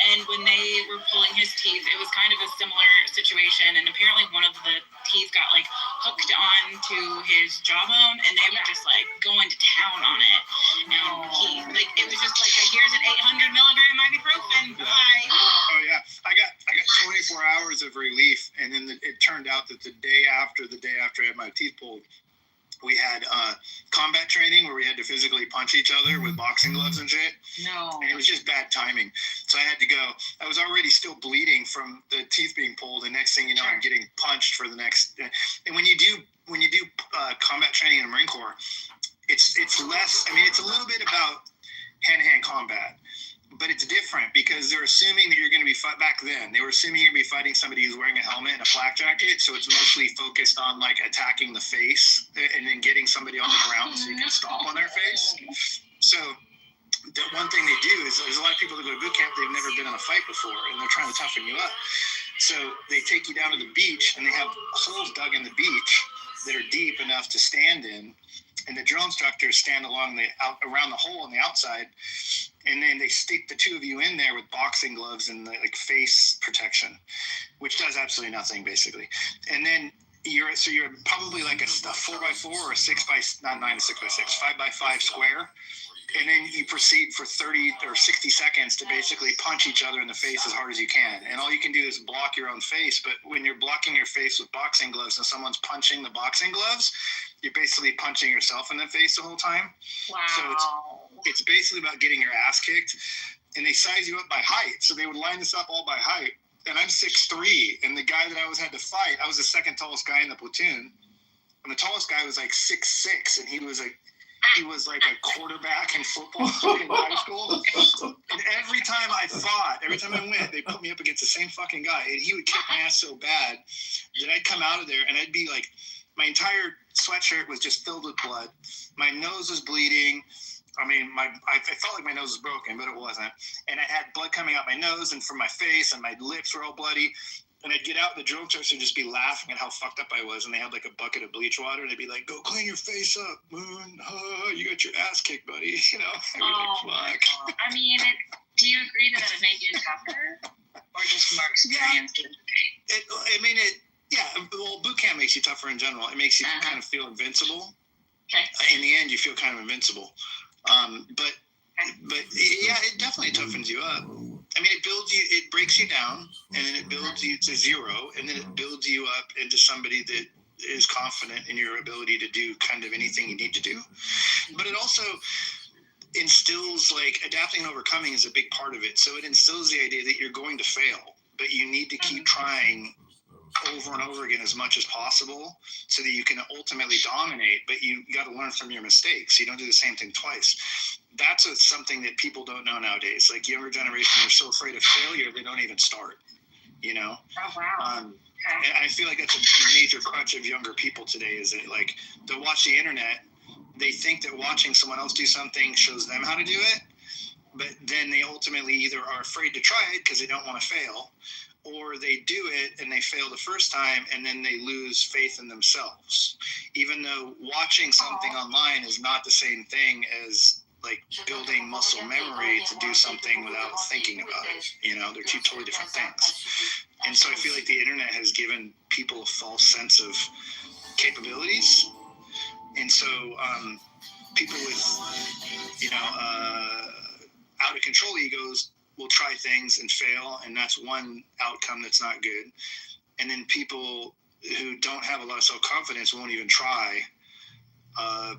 and when they were pulling his teeth, it was kind of a similar situation, and apparently one of the teeth got like hooked onto his jawbone, and they were just like going to town on it. And he it was just like here's an 800 milligram ibuprofen. Bye. Oh yeah, I got 24 hours of relief, and then it turned out that the day after I had my teeth pulled, we had combat training where we had to physically punch each other with boxing gloves and shit. No. And it was just bad timing. So I had to go. I was already still bleeding from the teeth being pulled. And next thing you know, I'm getting punched for the next. And when you do combat training in the Marine Corps, it's less. I mean, it's a little bit about hand-to-hand back then. They were assuming you're going to be fighting somebody who's wearing a helmet and a flak jacket, so it's mostly focused on like attacking the face and then getting somebody on the ground so you can stomp on their face. So the one thing they do is there's a lot of people that go to boot camp, they've never been in a fight before, and they're trying to toughen you up. So they take you down to the beach, and they have holes dug in the beach that are deep enough to stand in, and the drill instructors stand around the hole on the outside, and then they stick the two of you in there with boxing gloves and like face protection, which does absolutely nothing basically. And then you're probably like a 4x4 or a 6x6, 5x5 square. And then you proceed for 30 or 60 seconds to basically punch each other in the face as hard as you can. And all you can do is block your own face. But when you're blocking your face with boxing gloves and someone's punching the boxing gloves, you're basically punching yourself in the face the whole time. Wow. So it's basically about getting your ass kicked. And they size you up by height. So they would line this up all by height. And I'm 6'3", and the guy that I had to fight, I was the second tallest guy in the platoon. And the tallest guy was like 6'6", and he was like a quarterback in football in high school. And every time I went, they put me up against the same fucking guy. And he would kick my ass so bad that I'd come out of there and I'd be like, my entire sweatshirt was just filled with blood. My nose was bleeding. I mean, I felt like my nose was broken, but it wasn't. And I had blood coming out my nose and from my face, and my lips were all bloody. And I'd get out, and the drill instructors would just be laughing at how fucked up I was. And they had like a bucket of bleach water, and they'd be like, "Go clean your face up, Moon. You got your ass kicked, buddy." You know? My God. I mean, do you agree that it made you tougher, or just more experienced? Yeah. Well, boot camp makes you tougher in general. It makes you kind of feel invincible. Okay. In the end, you feel kind of invincible. But yeah, it definitely toughens you up. I mean, it breaks you down, and then it builds you to zero, and then it builds you up into somebody that is confident in your ability to do kind of anything you need to do. But it also instills, like, adapting and overcoming is a big part of it. So it instills the idea that you're going to fail, but you need to keep trying over and over again as much as possible so that you can ultimately dominate, but you got to learn from your mistakes. You don't do the same thing twice. That's something that people don't know nowadays. Like, younger generation are so afraid of failure, they don't even start, you know? Oh, wow. And I feel like that's a major crutch of younger people today, is that, like, they'll watch the internet, they think that watching someone else do something shows them how to do it, but then they ultimately either are afraid to try it because they don't want to fail, or they do it and they fail the first time and then they lose faith in themselves. Even though watching something online is not the same thing as, like, building muscle memory to do something without thinking about it. You know, they're two totally different things. And so I feel like the internet has given people a false sense of capabilities. And so people with, you know, out of control egos will try things and fail, and that's one outcome that's not good. And then people who don't have a lot of self-confidence won't even try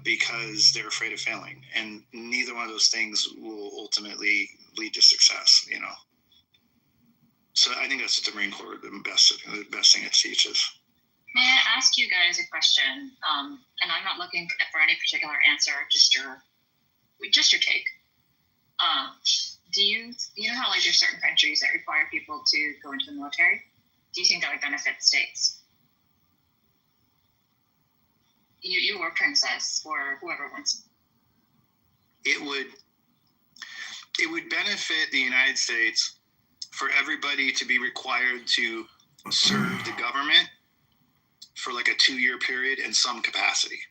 because they're afraid of failing. And neither one of those things will ultimately lead to success, you know. So I think that's what the Marine Corps, the best thing it teaches. May I ask you guys a question? And I'm not looking for any particular answer, just your take. Do you know how, like, there's certain countries that require people to go into the military? Do you think that would benefit the states? You or Princess or whoever wants. It would benefit the United States for everybody to be required to serve the government for like a 2-year period in some capacity.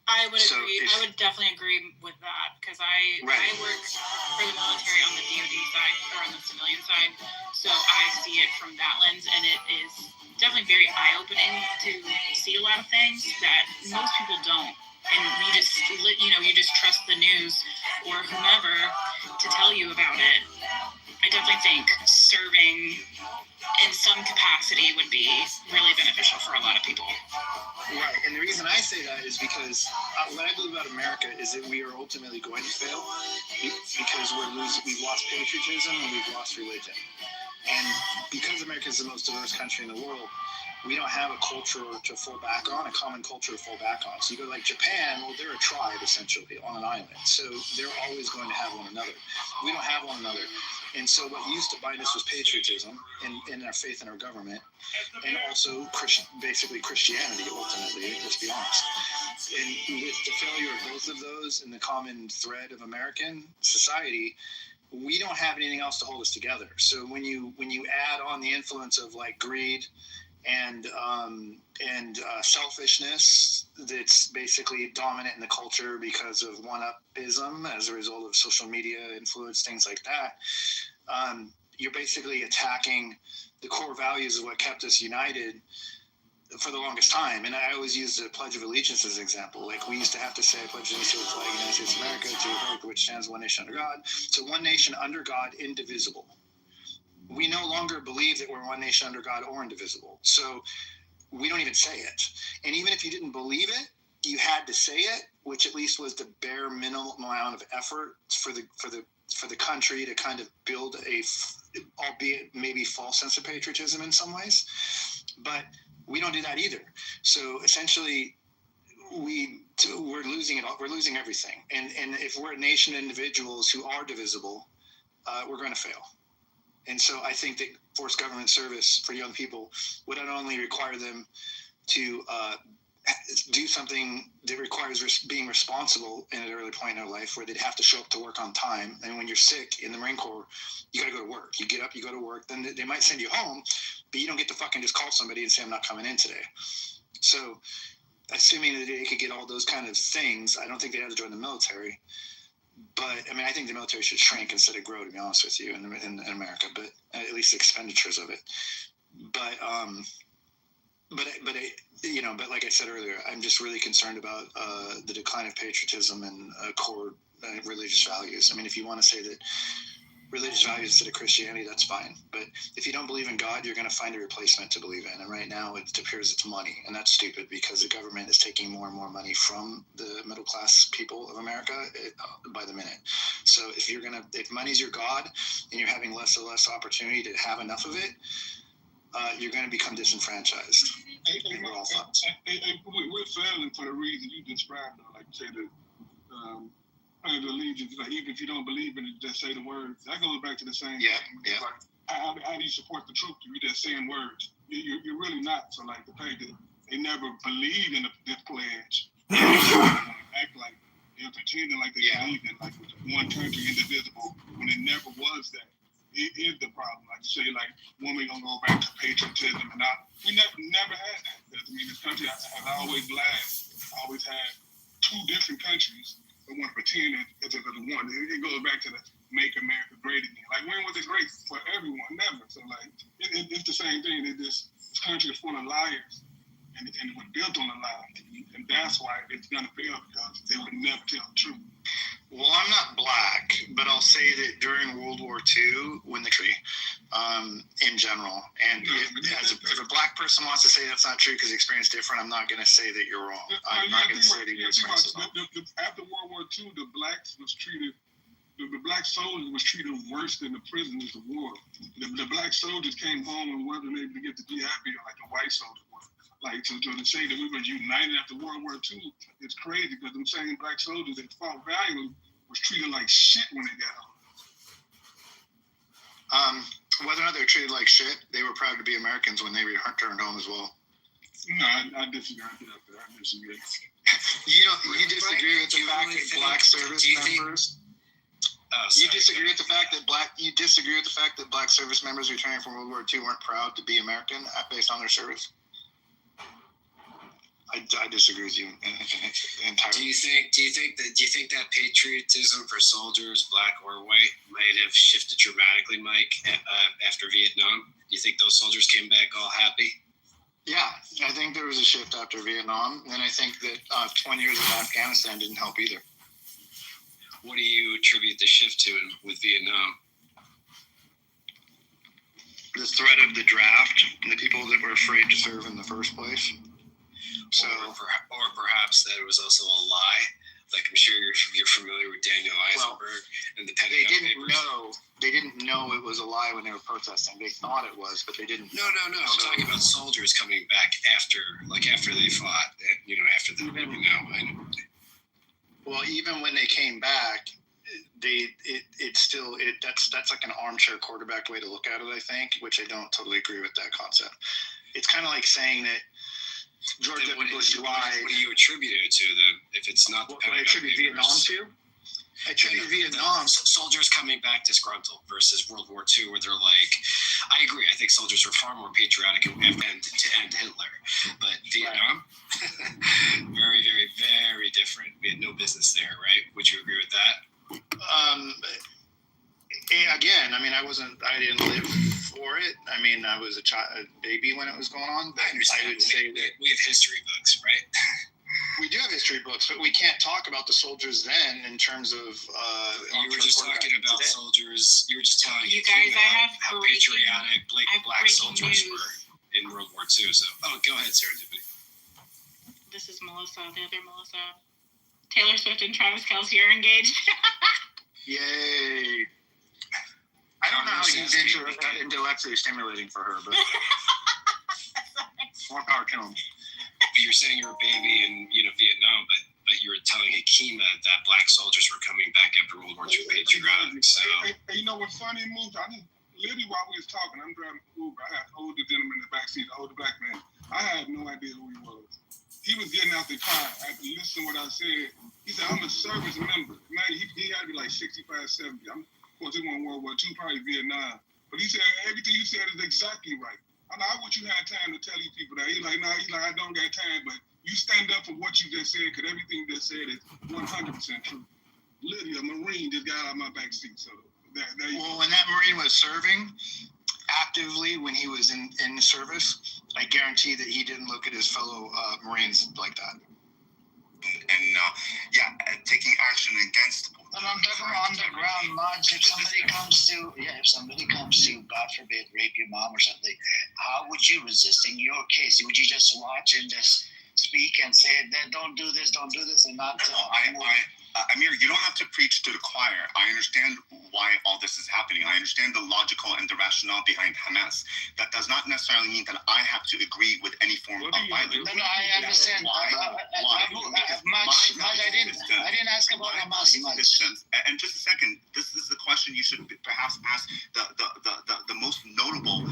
I would agree. I would definitely agree with that, because I work for the military on the DoD side, or on the civilian side, so I see it from that lens, and it is definitely very eye-opening to see a lot of things that most people don't. And you just trust the news or whomever to tell you about it. I definitely think serving in some capacity would be really beneficial for a lot of people. Right, and the reason I say that is because what I believe about America is that we are ultimately going to fail because we've lost patriotism and we've lost religion. And because America is the most diverse country in the world, we don't have a culture to fall back on, a common culture to fall back on. So you go to like Japan, well, they're a tribe essentially on an island. So they're always going to have one another. We don't have one another. And so what used to bind us was patriotism and our faith in our government, and also basically Christianity, ultimately, let's be honest. And with the failure of both of those and the common thread of American society, we don't have anything else to hold us together. So when you add on the influence of like greed and selfishness that's basically dominant in the culture because of one-upism as a result of social media influence, things like that, you're basically attacking the core values of what kept us united for the longest time. And I always use the Pledge of Allegiance as an example. Like, we used to have to say, I pledge allegiance to the flag of the United States of America, to the republic which stands one nation under God. So one nation under God, indivisible. We no longer believe that we're one nation under God or indivisible. So we don't even say it. And even if you didn't believe it, you had to say it, which at least was the bare minimum amount of effort for the country to kind of build a, albeit maybe false sense of patriotism in some ways. But we don't do that either. So essentially, we're losing it all. We're losing everything. And if we're a nation of individuals who are divisible, we're going to fail. And so I think that forced government service for young people would not only require them to do something that requires being responsible in an early point in their life, where they'd have to show up to work on time. And when you're sick in the Marine Corps, you got to go to work. You get up, you go to work. Then they might send you home, but you don't get to fucking just call somebody and say, I'm not coming in today. So assuming that they could get all those kind of things, I don't think they'd have to join the military. But I mean, I think the military should shrink instead of grow, to be honest with you, in America. But at least the expenditures of it. But like I said earlier, I'm just really concerned about the decline of patriotism and core religious values. I mean, if you want to say that religious values instead of Christianity, that's fine. But if you don't believe in God, you're going to find a replacement to believe in. And right now, it appears it's money. And that's stupid, because the government is taking more and more money from the middle class people of America by the minute. So if money's your God and you're having less and less opportunity to have enough of it, you're going to become disenfranchised. We're all fucked. We're failing for the reason you described, like you say, the allegiance. Like, even if you don't believe in it, just say the words. That goes back to the same thing. Yeah. Like, how do you support the truth if you're just saying words? You're really not. So, like, the fact that they never believed in this pledge, act like they're pretending like they believe in, like, one country indivisible, when it never was that. It is the problem. Like you say, like, when we gonna go back to patriotism, and we never had that. Because, I mean, this country has always always had two different countries that want to pretend as if it's one. It goes back to the make America great again. Like, when was it great for everyone? Never. So, like, it's the same thing. This country is full of liars, and it was built on a lie, and that's why it's gonna fail, because they would never tell the truth. Well, I'm not black, but I'll say that during World War II, when the country, in general, and if a black person wants to say that's not true because the experience is different, I'm not going to say that you're wrong. I'm not going to say that your experience is wrong. After World War II, the blacks was treated. The black soldiers was treated worse than the prisoners of war. The black soldiers came home and wasn't able to get the GI Bill like the white soldiers were. Like, to say that we were united after World War II, it's crazy, because them same black soldiers that fought valiantly was treated like shit when they got home. Whether or not they were treated like shit, they were proud to be Americans when they returned home as well. No, I disagree. I disagree. You disagree with the fact that black service members? You disagree with the fact that black service members returning from World War II weren't proud to be American based on their service? I disagree with you entirely. Do you think that patriotism for soldiers, black or white, might have shifted dramatically, Mike, after Vietnam? Do you think those soldiers came back all happy? Yeah, I think there was a shift after Vietnam, and I think that 20 years of Afghanistan didn't help either. What do you attribute the shift to with Vietnam? The threat of the draft and the people that were afraid to serve in the first place. So, or perhaps that it was also a lie. Like, I'm sure you're familiar with Daniel Eisenberg and the Pentagon Papers. They didn't know know it was a lie when they were protesting. They thought it was, but they didn't. No. I'm talking about soldiers coming back after they fought. After the Well, even when they came back, that's like an armchair quarterback way to look at it, I think, which I don't totally agree with that concept. It's kind of like saying that George W. Bush lied. What do you attribute it to then? If it's not the Pentagon I attribute Vietnam to? I attribute Vietnam. Soldiers coming back disgruntled versus World War II, where they're like, I agree. I think soldiers were far more patriotic to end Hitler, but Vietnam, very, very, very different. We had no business there, right? Would you agree with that? Again, I mean, I didn't live for it. I mean, I was a baby when it was going on. But I understand. I would say that we have history books, right? We do have history books, but we can't talk about the soldiers then in terms of. You were just talking about soldiers. You were just telling you guys, how patriotic black soldiers were in World War II. So, go ahead, Serendipity. This is Melissa, the other Melissa. Taylor Swift and Travis Kelce are engaged. Yay! I don't know how he's intellectually stimulating for her, but more power to him. But you're saying you're a baby in Vietnam, but you were telling Hakima that black soldiers were coming back after World War II patriotic. So hey, what's funny, Moose? Literally while we was talking, I'm driving Uber. I had an older gentleman in the backseat, an older black man. I had no idea who he was. He was getting out the car. I had to listen to what I said. He said, I'm a service member. Man, he had to be like 65, 70. Of course, he won World War II, probably Vietnam. But he said, everything you said is exactly right. I wish you had time to tell these people that. He's like, I don't got time, but you stand up for what you just said, because everything you just said is 100% true. Literally, a Marine just got out of my back seat. So when that Marine was serving actively, when he was in the service, I guarantee that he didn't look at his fellow Marines like that. And taking action against. But I'm talking about underground lodge. If somebody comes to, God forbid, rape your mom or something, how would you resist in your case? Would you just watch and just speak and say, don't do this, and not? Amir, you don't have to preach to the choir. I understand why all this is happening. I understand the logical and the rationale behind Hamas. That does not necessarily mean that I have to agree with any form of violence. No, I understand. I didn't ask about Hamas much. And just a second, this is the question you should perhaps ask the most notable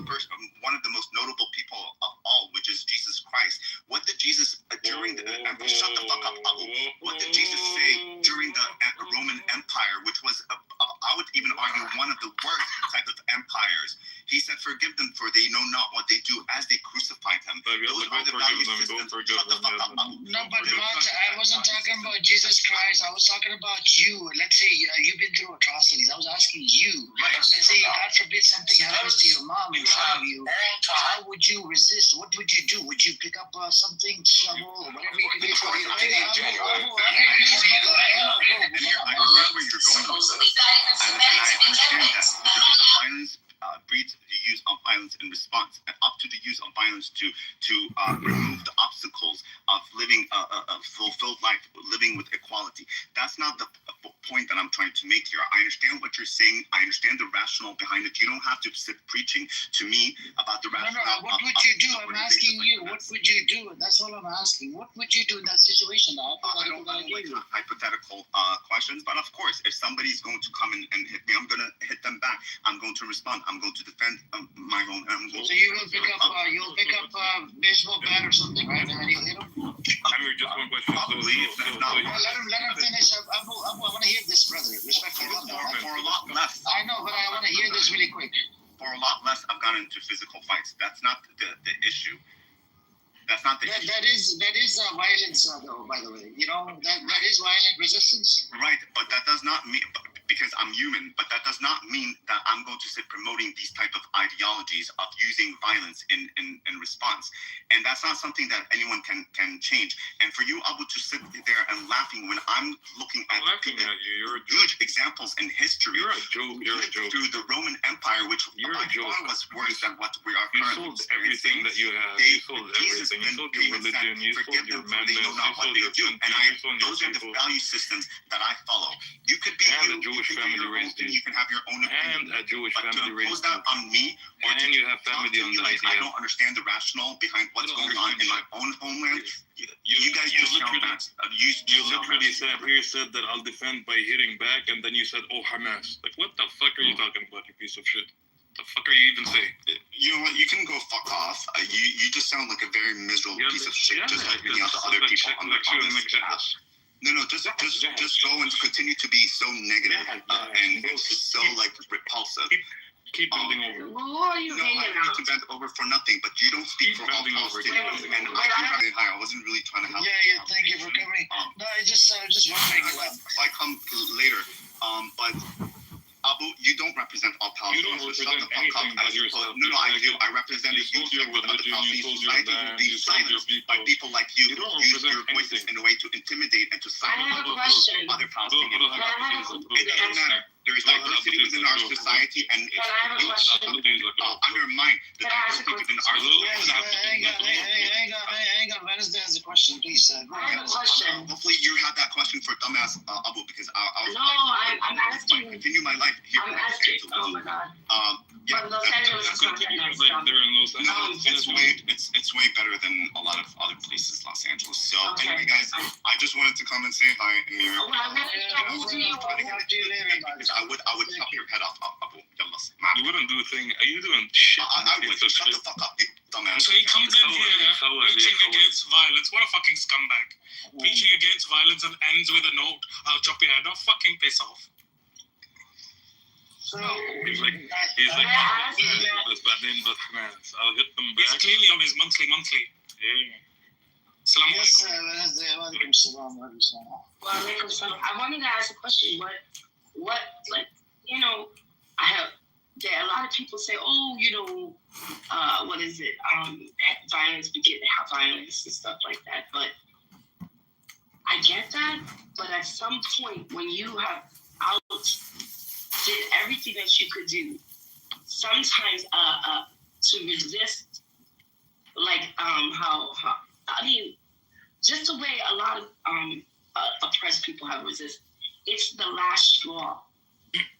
person, one of the most notable people of all, which is Jesus Christ. What did Jesus during the shut the fuck up, Abu? What did Jesus say during the Roman Empire, which was, I would even argue, one of the worst type of empires? He said, "Forgive them, for they know not what they do," as they crucified him. Those are the value systems. Shut the fuck up, Abu. No, but I wasn't talking about Jesus Christ. I was talking about you. Let's say you've been through atrocities. I was asking you. Right. Let's say, God forbid, something happens to your mom in front of you. How would you resist? What would you do? Would you pick up something, shovel, or whatever you could do? I understand where you're going with this, and I understand that the violence breeds the use of violence in response, and up to the use of violence to remove the obstacles of living a fulfilled life, living with equality. That's not the point that I'm trying to make here. I understand what you're saying. I understand the rationale behind it. You don't have to sit preaching to me about the rationale. No. What would you do? I'm asking you. What would you do? That's all I'm asking. What would you do in that situation? I don't like hypothetical questions, but of course, if somebody's going to come in and hit me, I'm going to hit them back. I'm going to respond. I'm going to defend my own. So you will pick up a baseball bat or something, right? And then you'll hit him. Just one question. Let him finish up. I want to hear this, brother. Respectfully. For a lot less. I know, but I want to hear this really quick. For a lot less, I've gotten into physical fights. That's not the issue. That's not the issue. That is violence, though. By the way, that is violent resistance. Right, but that does not mean. Because I'm human, but that does not mean that I'm going to sit promoting these type of ideologies of using violence in response. And that's not something that anyone can change. And for you, Abu, to sit there and laughing when I'm looking at huge examples in history. You're a joke. Through the Roman Empire, which by far was worse than what we are currently experiencing. Everything that you have. You sold everything. You sold your religion. You sold your madness. You sold your country. Those are the value systems that I follow. You could be Jewish family raised you. You can and have your own opinion. And a Jewish but family to impose that on me, or and to you have family on the like, idea. I don't understand the rationale behind what's going on in my own homeland. You guys just sound bad. You literally said that I'll defend by hitting back, and then you said, "Oh, Hamas." Like, what the fuck are you talking about, you piece of shit? The fuck are you even saying? You know what? You can go fuck off. You just sound like a very miserable piece of shit, just like many other people on this app. No, just go and continue to be so negative and so like repulsive. Keep bending over. Well, who are you hanging I out? need to bend over for nothing, but you don't speak for all Palestinians. And I wasn't really trying to help. Yeah, thank you for coming. No, I just wondering. If I come later, but Abu, you don't represent all Palestinians. You don't represent anything but yourself. No, I do. I represent a huge segment of the Palestinian society who be silenced by people like you who use your voices in a way to intimidate and to silence other Palestinians. It doesn't matter. There is diversity within our society, and if you undermine the diversity within our society. Hang on. Wednesday has a question, please. I have a question. Hopefully you had that question for dumbass Abu, because I'm asking. Continue my life here. I'm asking. Oh my God. Yeah, but Los Angeles is not that nice. It's way better than a lot of other places, Los Angeles. So anyway, guys, I just wanted to come and say hi, Amir. I would chop your head off, Abu. You wouldn't do a thing. Are you doing shit? I would. Shut the fuck up, you dumbass. So he comes in here preaching against violence. What a fucking scumbag. Preaching against violence and ends with a note, "I'll chop your head off." Fucking piss off. So he's like, I'll hit them back. He's clearly on his monthly. Yeah. Assalamu Yes, alaikum. Walaikum salam. Walaikum salam. I wanted to ask a question. What, like, you know, there are a lot of people say, oh, you know, what is it? Violence begets violence and stuff like that. But I get that. But at some point, when you have did everything that you could do, sometimes to resist, like how I mean, just the way a lot of oppressed people have resisted. It's the last straw.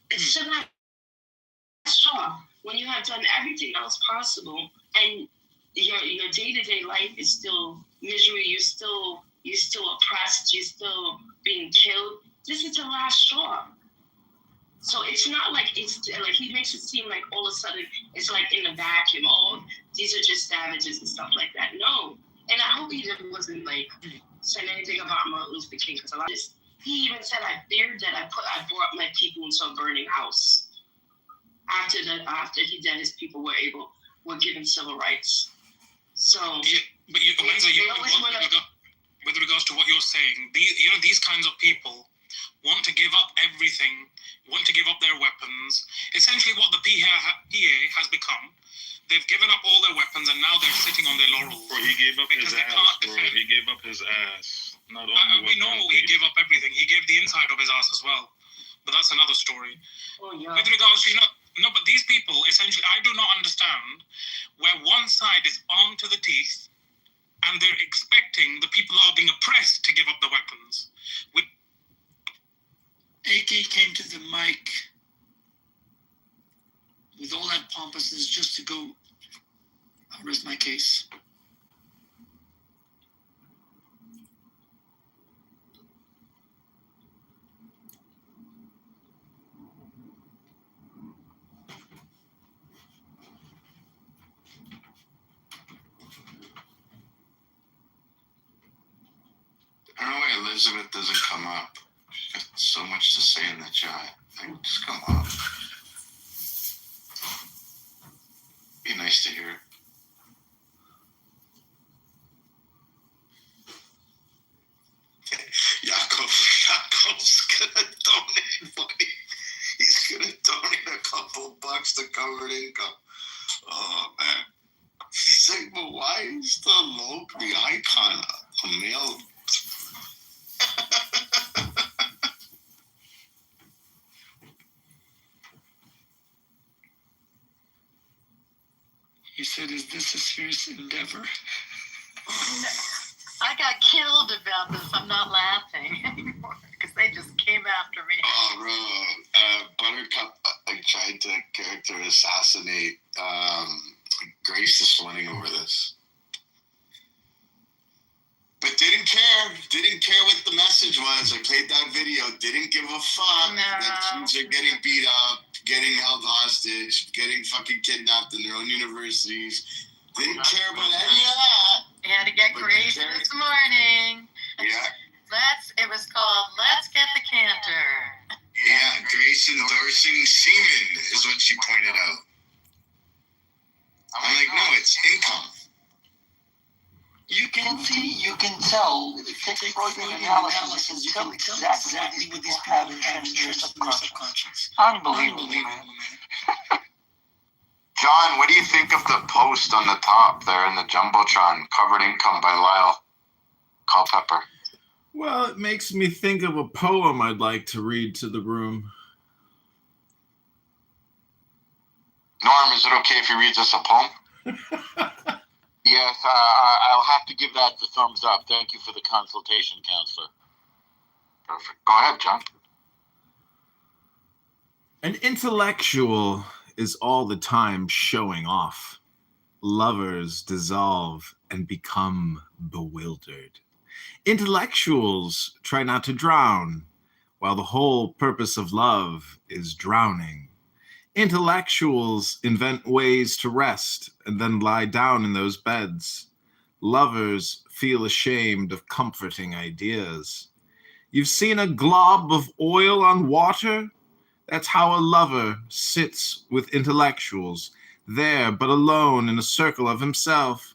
It's the last straw. When you have done everything else possible, and your day-to-day life is still misery, you're still oppressed, you're still being killed. This is the last straw. So it's not like he makes it seem like all of a sudden it's like in a vacuum. Oh, these are just savages and stuff like that. No. And I hope he wasn't like saying anything about Martin Luther King, because a lot of this. He even said, "I feared that I brought my people into a burning house." After he did, his people were given civil rights. So, but with regards to what you're saying, these kinds of people want to give up everything, want to give up their weapons. Essentially, what the PA has become. They've given up all their weapons, and now they're sitting on their laurels. Bro, he gave up his ass, bro. He gave up his ass. Not only we know he gave up everything. He gave the inside of his ass as well. But that's another story. Oh, yeah. With regards to, but these people, essentially, I do not understand where one side is armed to the teeth, and they're expecting the people that are being oppressed to give up the weapons. AK came to the mic with all that pompousness just to go, I'll rest my case. I don't know why Elizabeth doesn't come up. She's got so much to say in the chat. Like, just come up. Be nice to hear it. Jacob's gonna donate money. He's gonna donate a couple bucks to covered income. Oh man. He's like, but why is the logo, the icon, a male? He said, is this a serious endeavor? I got killed about this. I'm not laughing anymore because they just came after me. Oh, bro. Buttercup, to character assassinate Grace this morning over this. But didn't care what the message was. I played that video. Didn't give a fuck that students are getting beat up, getting held hostage, getting fucking kidnapped in their own universities. Didn't care about any of that. We had to get crazy this morning. Yeah. It was called Let's Get the Canter. Yeah, Grace endorsing semen is what she pointed out. I'm like, no, it's income. You can tell. If you take Freudian analysis, you can tell exactly what these people have in their subconscious. Unbelievable, man. John, what do you think of the post on the top there in the Jumbotron, Covered Income by Lyle Culpepper? Well, it makes me think of a poem I'd like to read to the room. Norm, is it okay if he reads us a poem? Yes, I'll have to give that the thumbs up. Thank you for the consultation, counselor. Perfect. Go ahead, John. An intellectual is all the time showing off. Lovers dissolve and become bewildered. Intellectuals try not to drown, while the whole purpose of love is drowning. Intellectuals invent ways to rest and then lie down in those beds. Lovers feel ashamed of comforting ideas. You've seen a glob of oil on water? That's how a lover sits with intellectuals, there but alone in a circle of himself.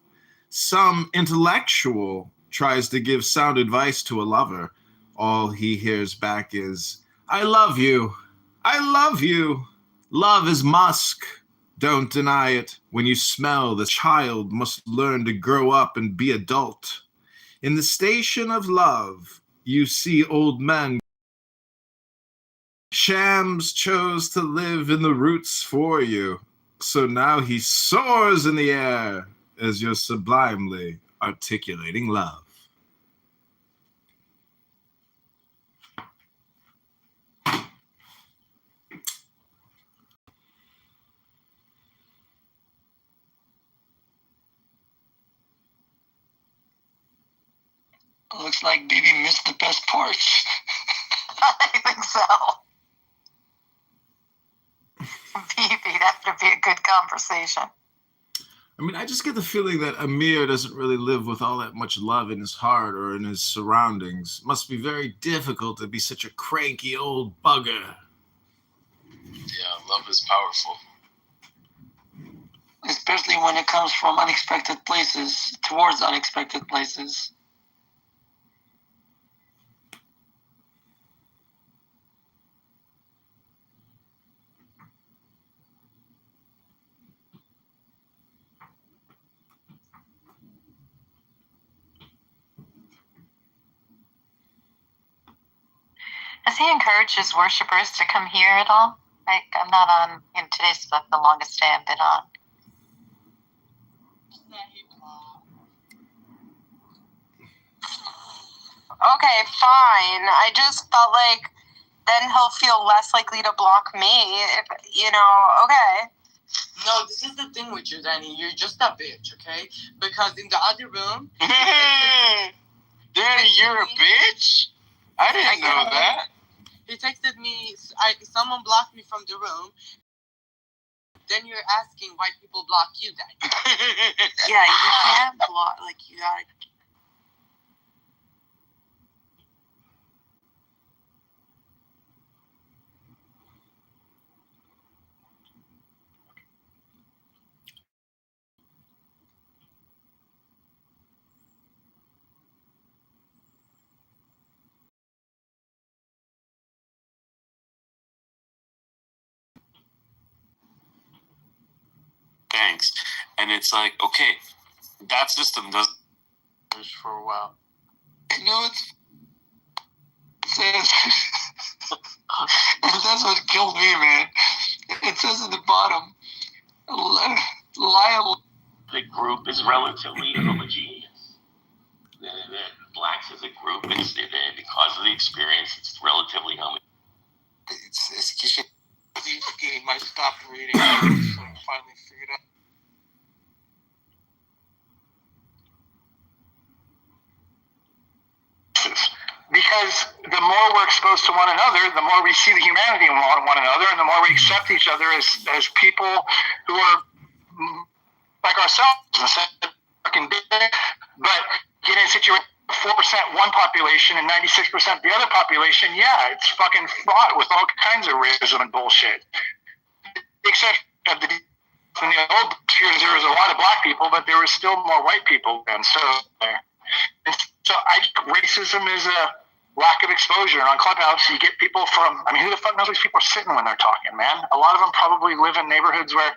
Some intellectual tries to give sound advice to a lover. All he hears back is, "I love you. I love you." Love is musk. Don't deny it. When you smell, the child must learn to grow up and be adult. In the station of love, you see old men. Shams chose to live in the roots for you, so now he soars in the air as you're sublimely articulating love. Looks like Bibi missed the best parts. I think so. Bibi, that would be a good conversation. I mean, I just get the feeling that Amir doesn't really live with all that much love in his heart or in his surroundings. Must be very difficult to be such a cranky old bugger. Yeah, love is powerful. Especially when it comes from unexpected places, towards unexpected places. Has he encouraged his worshippers to come here at all? I'm not on in today's book, the longest day I've been on. Okay, fine. I just felt like then he'll feel less likely to block me. Okay. No, this is the thing with you, Danny. You're just a bitch, okay? Because in the other room... Danny, you're a bitch? I didn't know that. He texted me, someone blocked me from the room. Then you're asking why people block you, Danny. Yeah, you can't block, you gotta... Thanks. And it's like, okay, that system does for a while. You know, it says, and that's what killed me, man. It says at the bottom, Lyle. The group is relatively homogeneous. The blacks as a group, because of the experience, it's relatively homogeneous. It's my I stopped reading. I just finally figured out. Because the more we're exposed to one another, the more we see the humanity in one another, and the more we accept each other as people who are like ourselves, instead of fucking big, but get in a situation 4% one population and 96% the other population, yeah, it's fucking fraught with all kinds of racism and bullshit. Except of the in the old years, there was a lot of black people, but there were still more white people then. So racism is a lack of exposure. And on Clubhouse, you get people from, I mean, who the fuck knows these people are sitting when they're talking, man? A lot of them probably live in neighborhoods where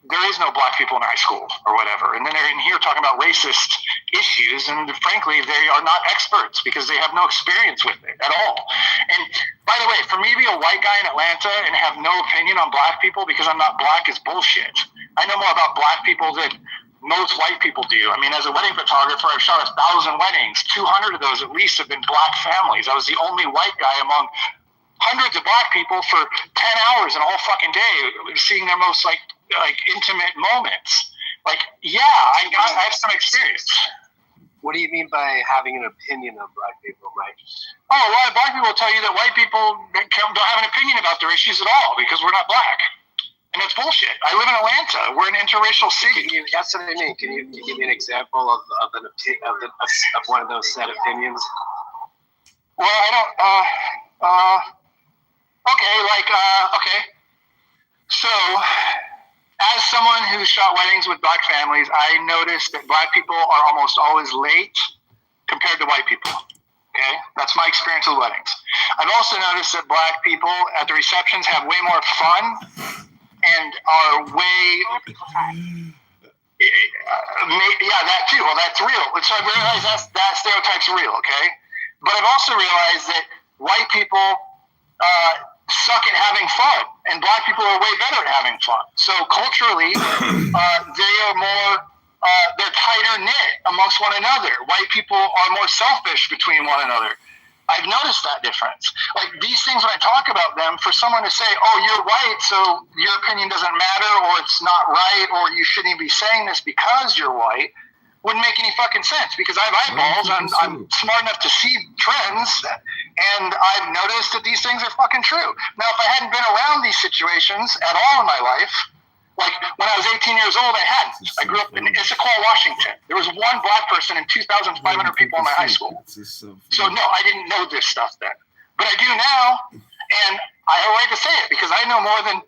there is no black people in high school or whatever. And then they're in here talking about racist issues. And frankly, they are not experts because they have no experience with it at all. And by the way, for me to be a white guy in Atlanta and have no opinion on black people because I'm not black is bullshit. I know more about black people than most white people do. I mean, as a wedding photographer, I've shot 1,000 weddings. 200 of those at least have been black families. I was the only white guy among hundreds of black people for 10 hours in a whole fucking day, seeing their most like intimate moments. Like, yeah, I have some experience. What do you mean by having an opinion on black people, Mike? Oh, a lot of black people will tell you that white people don't have an opinion about their issues at all because we're not black. And that's bullshit. I live in Atlanta. We're an interracial city. That's what I mean. Can you give me an example of one of those set opinions? Well, I don't. Okay. So, as someone who shot weddings with black families, I noticed that black people are almost always late compared to white people. Okay? That's my experience with weddings. I've also noticed that black people at the receptions have way more fun and are way... yeah, that too. Well, that's real. So I realize that stereotype's real, okay? But I've also realized that white people suck at having fun, and black people are way better at having fun. So culturally, they are more, they're tighter knit amongst one another. White people are more selfish between one another. I've noticed that difference. Like these things, when I talk about them, for someone to say, oh, you're white, so your opinion doesn't matter, or it's not right, or you shouldn't even be saying this because you're white, wouldn't make any fucking sense because I have eyeballs. I'm smart enough to see trends, and I've noticed that these things are fucking true. Now, if I hadn't been around these situations at all in my life, like when I was 18 years old, I hadn't. I grew up in Issaquah, Washington. There was one black person in 2,500 people in my high school. So no, I didn't know this stuff then. But I do now, and I have a right to say it because I know more than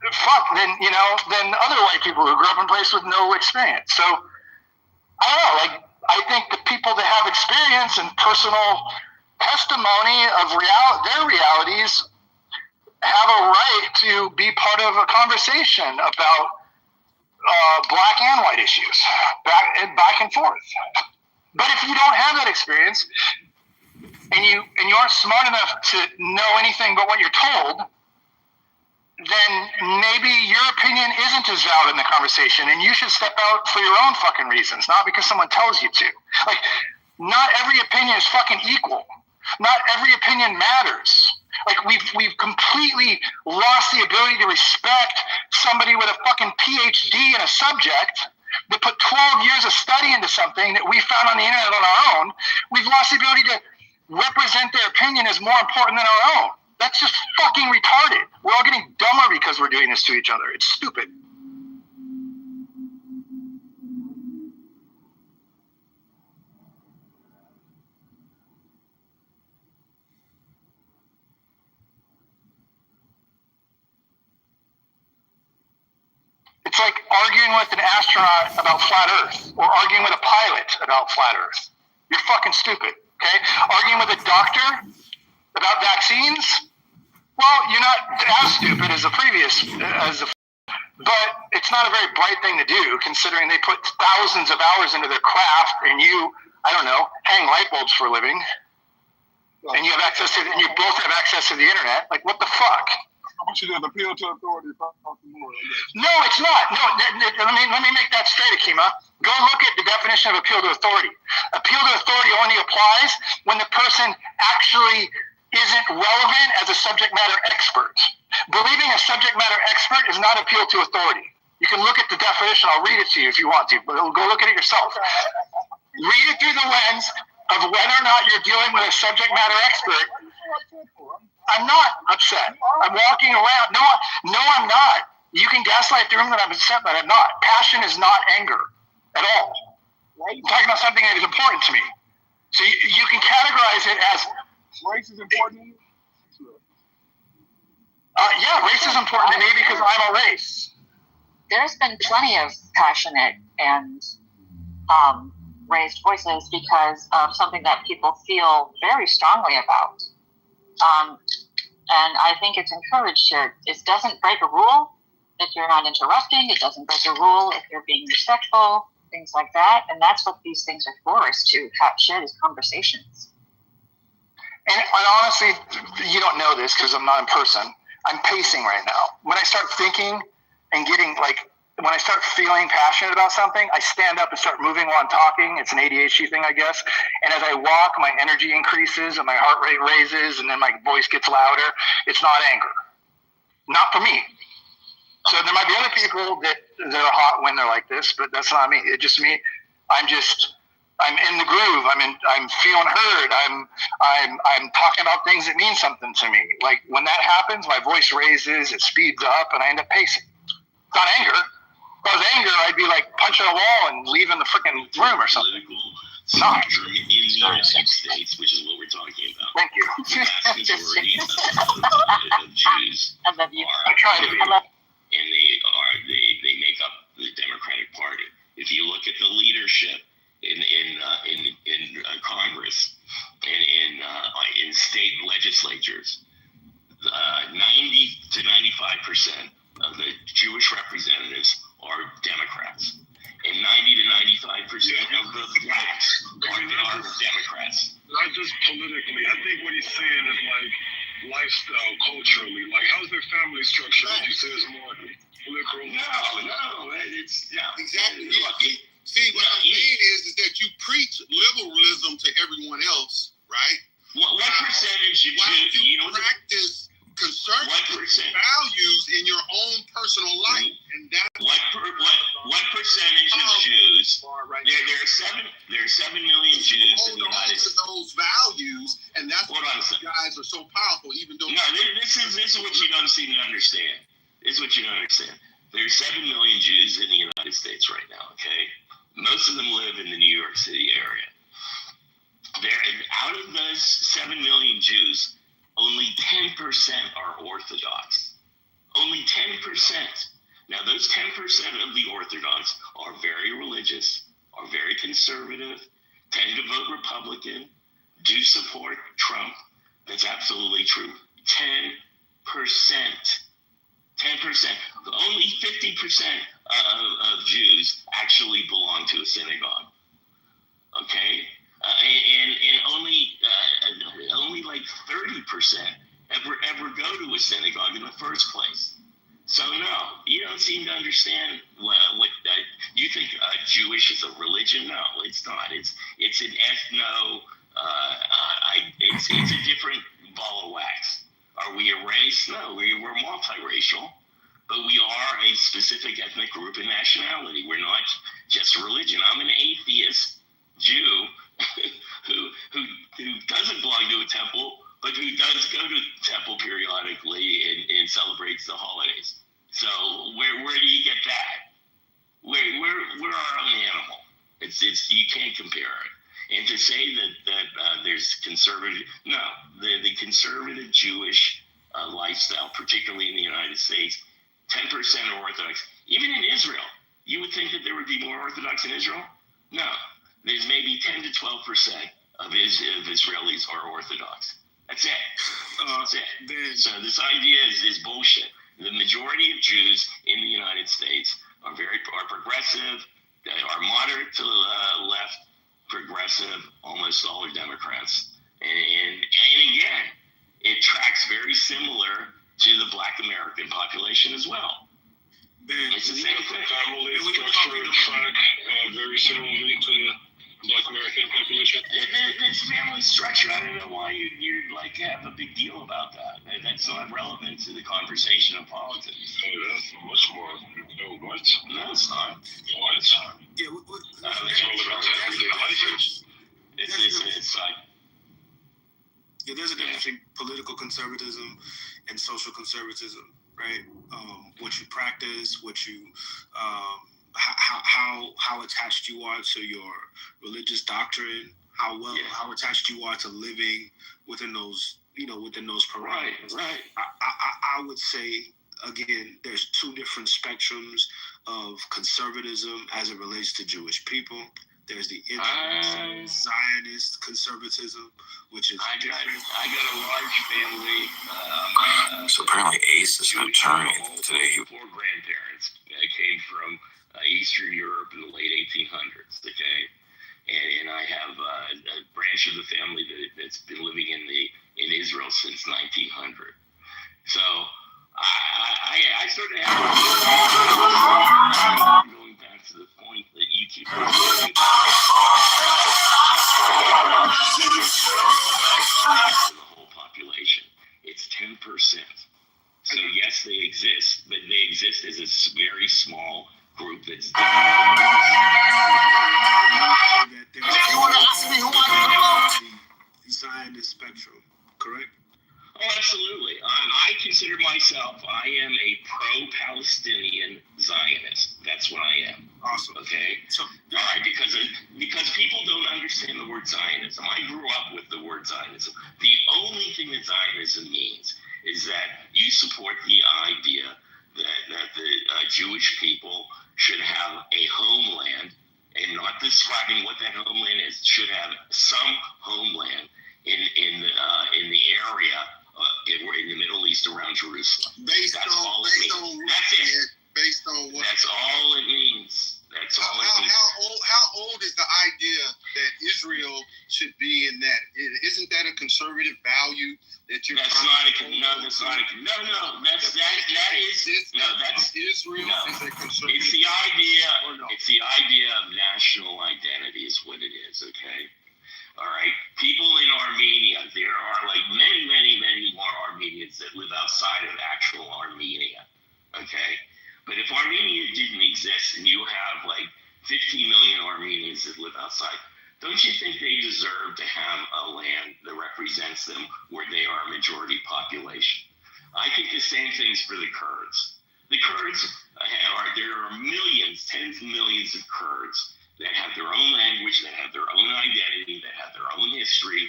other white people who grew up in a place with no experience. So I don't know, like I think the people that have experience and personal testimony of their realities have a right to be part of a conversation about black and white issues, back and forth. But if you don't have that experience and you aren't smart enough to know anything but what you're told, then maybe your opinion isn't as valid in the conversation, and you should step out for your own fucking reasons, not because someone tells you to. Like, not every opinion is fucking equal. Not every opinion matters. Like, we've completely lost the ability to respect somebody with a fucking PhD in a subject that put 12 years of study into something that we found on the internet on our own. We've lost the ability to represent their opinion as more important than our own. That's just fucking retarded. We're all getting dumber because we're doing this to each other. It's stupid. It's like arguing with an astronaut about flat Earth or arguing with a pilot about flat Earth. You're fucking stupid, okay? Arguing with a doctor about vaccines? Well, you're not as stupid as but it's not a very bright thing to do considering they put thousands of hours into their craft and you, I don't know, hang light bulbs for a living and you have access to, and you both have access to the internet. Like, what the fuck? I want you to appeal to authority. No, it's not. No, let me make that straight, Akima. Go look at the definition of appeal to authority. Appeal to authority only applies when the person actually isn't relevant as a subject matter expert. Believing a subject matter expert is not appeal to authority. You can look at the definition. I'll read it to you if you want to, but go look at it yourself. Read it through the lens of whether or not you're dealing with a subject matter expert. I'm not upset. I'm walking around. No, I'm not. You can gaslight the room that I'm upset, but I'm not. Passion is not anger at all. I'm talking about something that is important to me. So you can categorize it as race is important. Yeah, race is important to me because I'm a race. There's been plenty of passionate and raised voices because of something that people feel very strongly about. And I think it's encouraged here. It doesn't break a rule if you're not interrupting. It doesn't break a rule if you're being respectful, things like that. And that's what these things are for, is to share these conversations. And honestly, you don't know this because I'm not in person. I'm pacing right now. When I start thinking and getting when I start feeling passionate about something, I stand up and start moving while I'm talking. It's an ADHD thing, I guess. And as I walk, my energy increases and my heart rate raises and then my voice gets louder. It's not anger. Not for me. So there might be other people that are hot when they're like this, but that's not me. It's just me. I'm in the groove. I'm feeling heard. I'm talking about things that mean something to me. Like when that happens, my voice raises, it speeds up, and I end up pacing. It's not anger. If I was anger, I'd be like punching a wall and leaving the freaking room or something. It's not in the United States, which is what we're talking about. Thank you. The vast majority of Jews are, and they make up the Democratic Party. If you look at the leadership in Congress and in state legislatures, 90 to 95% of the Jewish representatives are Democrats, and 90 to 95% of the blacks are Democrats. Not just politically. I think what he's saying is like lifestyle, culturally. Like, how's their family structure? Would you say is more liberal? No, it's exactly. See, what I'm saying is that you preach liberalism to everyone else, right? What percentage of Jews you practice conservative values in your own personal life? And that's what percentage of Jews? There are 7 million Jews in the United States. Those values, and that's why these guys are so powerful. Even though this is what you don't seem to understand. This is what you don't understand. There are 7 million Jews in the United States right now. Okay, most of them live in the New York City area. Out of those 7 million Jews, only 10% are Orthodox. Only 10%. Now, those 10% of the Orthodox are very religious, are very conservative, tend to vote Republican, do support Trump. That's absolutely true. 10%. 10%. Only 50% of Jews actually belong to a synagogue. Okay? And only like 30% ever go to a synagogue in the first place. So no, you don't seem to understand what you think Jewish is a religion. No, it's not. It's an ethno. It's a different ball of wax. Are we a race? No, we're multiracial, but we are a specific ethnic group and nationality. We're not just a religion. I'm an atheist Jew who doesn't belong to a temple, but who does go to the temple periodically and celebrates the holidays. So where do you get that? We're our own animal. It's you can't compare it. And to say that there's conservative, no, the conservative Jewish lifestyle, particularly in the United States, 10% are Orthodox. Even in Israel, you would think that there would be more Orthodox in Israel. No, there's maybe 10 to 12% of Israelis are Orthodox. That's it. That's it. So this idea is bullshit. The majority of Jews in the United States are progressive, they are moderate to the left, progressive, almost all are Democrats. And again, it tracks very similar to the Black American population as well. It's the same thing. Family structure track very similarly to the Black American population. It's family structure. I don't know why you like have a big deal about that. That's not relevant to the conversation of politics. Oh, that's much more. Oh, what? No, it's not. What? Yeah, It's relevant to everyday life. It's like. Yeah, there's a difference between political conservatism and social conservatism, right? What you practice, what you, how attached you are to your religious doctrine, how attached you are to living within those, within those parameters. Right. I would say, again, there's two different spectrums of conservatism as it relates to Jewish people. There's the Zionist conservatism, which is different. I got a large family. So apparently Ace is an attorney today. Four grandparents came from Eastern Europe in the late 1800s. Okay, and I have a branch of the family that's been living in Israel since 1900. So I sort of have going back to the point that you keep making. The whole population, it's 10%. So yes, they exist, but they exist as a very small group that's. You want to ask me who I'm the Zionist spectrum, correct? Oh, absolutely. I consider myself, I am a pro-Palestinian Zionist. That's what I am. Awesome. Okay? So, all right, because people don't understand the word Zionism. I grew up with the word Zionism. The only thing that Zionism means is that you support the idea that the Jewish people should have a homeland, and not describing what that homeland is, should have some homeland in the area in the Middle East around Jerusalem. Based on what? That's all it means. That's all it means. How old is the idea that Israel should be in that? Isn't that a conservative value that you're? That's not a Israel. Is a conservative. It's the idea. It's the idea of national identity is what it is. Okay. All right. People in Armenia, there are like many, many, many more Armenians that live outside of actual Armenia. Okay. But if Armenia didn't exist and you have like 15 million Armenians that live outside, don't you think they deserve to have a land that represents them where they are a majority population? I think the same thing's for the Kurds. The Kurds there are millions, tens of millions of Kurds that have their own language, that have their own identity, that have their own history.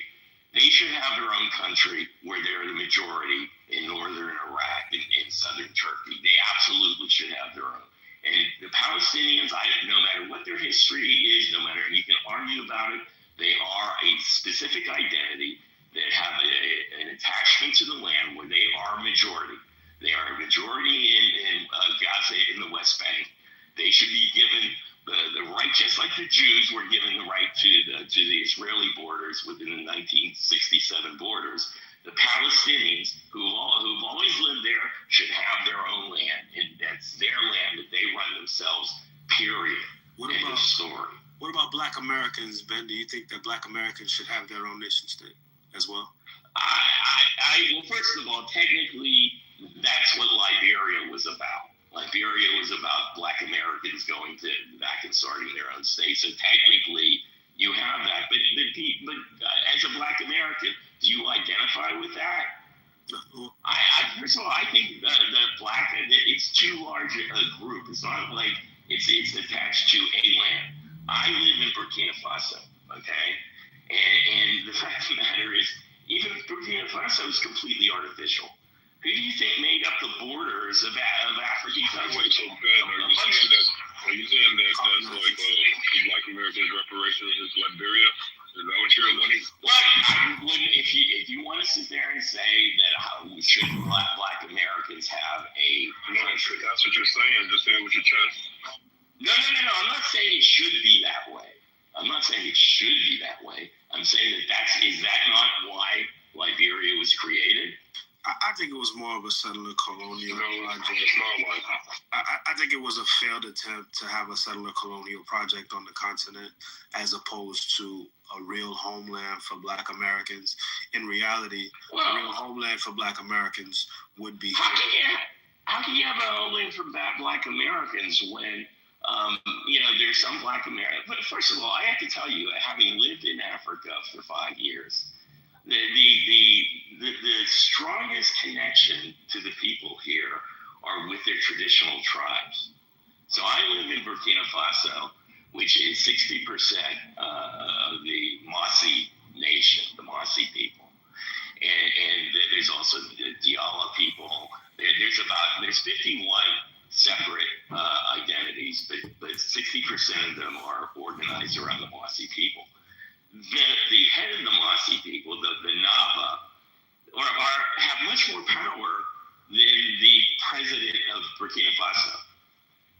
They should have their own country where they're the majority in northern Iraq and in southern Turkey. They absolutely should have their own. And the Palestinians, no matter what their history is, no matter, you can argue about it, they are a specific identity that have an attachment to the land where they are a majority. They are a majority in Gaza, in the West Bank. They should be given the right, just like the Jews were given the right to the Israeli borders within the 1967 borders. The Palestinians, who've always lived there, should have their own land. And that's their land that they run themselves, period. What about Black Americans, Ben? Do you think that Black Americans should have their own nation state as well? Well, first of all, technically, that's what Liberia was about. Liberia was about Black Americans going back and starting their own state. So technically, you have that. But as a Black American, do you identify with that? First of all, I think the Black, it's too large a group. It's not like it's attached to a land. I live in Burkina Faso, okay? And the fact of the matter is, even Burkina Faso is completely artificial. Who do you think made up the borders of African countries? So Ben, are you saying that that's like Black Americans reparations is Liberia? Is that what you're alluding? What? I wouldn't. If you want to sit there and say that should Black Americans have a country? That's what you're saying. Just say it with your chest. No. I'm not saying it should be that way. I'm not saying it should be that way. I'm saying is that not why Liberia was created? I think it was more of a settler colonial project. I think it was a failed attempt to have a settler colonial project on the continent as opposed to a real homeland for Black Americans. In reality, a real homeland for Black Americans would be here. How can you have a homeland for Black Americans when, there's some Black Americans? But first of all, I have to tell you, having lived in Africa for 5 years, the strongest connection to the people here are with their traditional tribes. So I live in Burkina Faso, which is 60% of the Mossi nation, the Mossi people. And there's also the Diala people. There's 51 separate identities, but 60% of them are organized around the Mossi people. The head of the Mossi people, the Naba, have much more power than the president of Burkina Faso.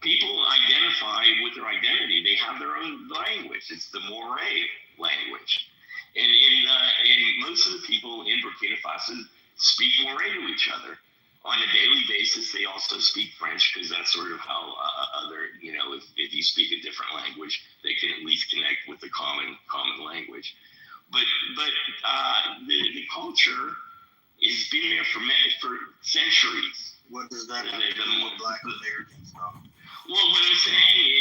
People identify with their identity. They have their own language. It's the Moray language. And most of the people in Burkina Faso speak Moray to each other. On a daily basis, they also speak French because that's sort of how if you speak a different language, they can at least connect with the common language. But the culture has been there for centuries. What does that have to do with Black Americans? Well, what I'm saying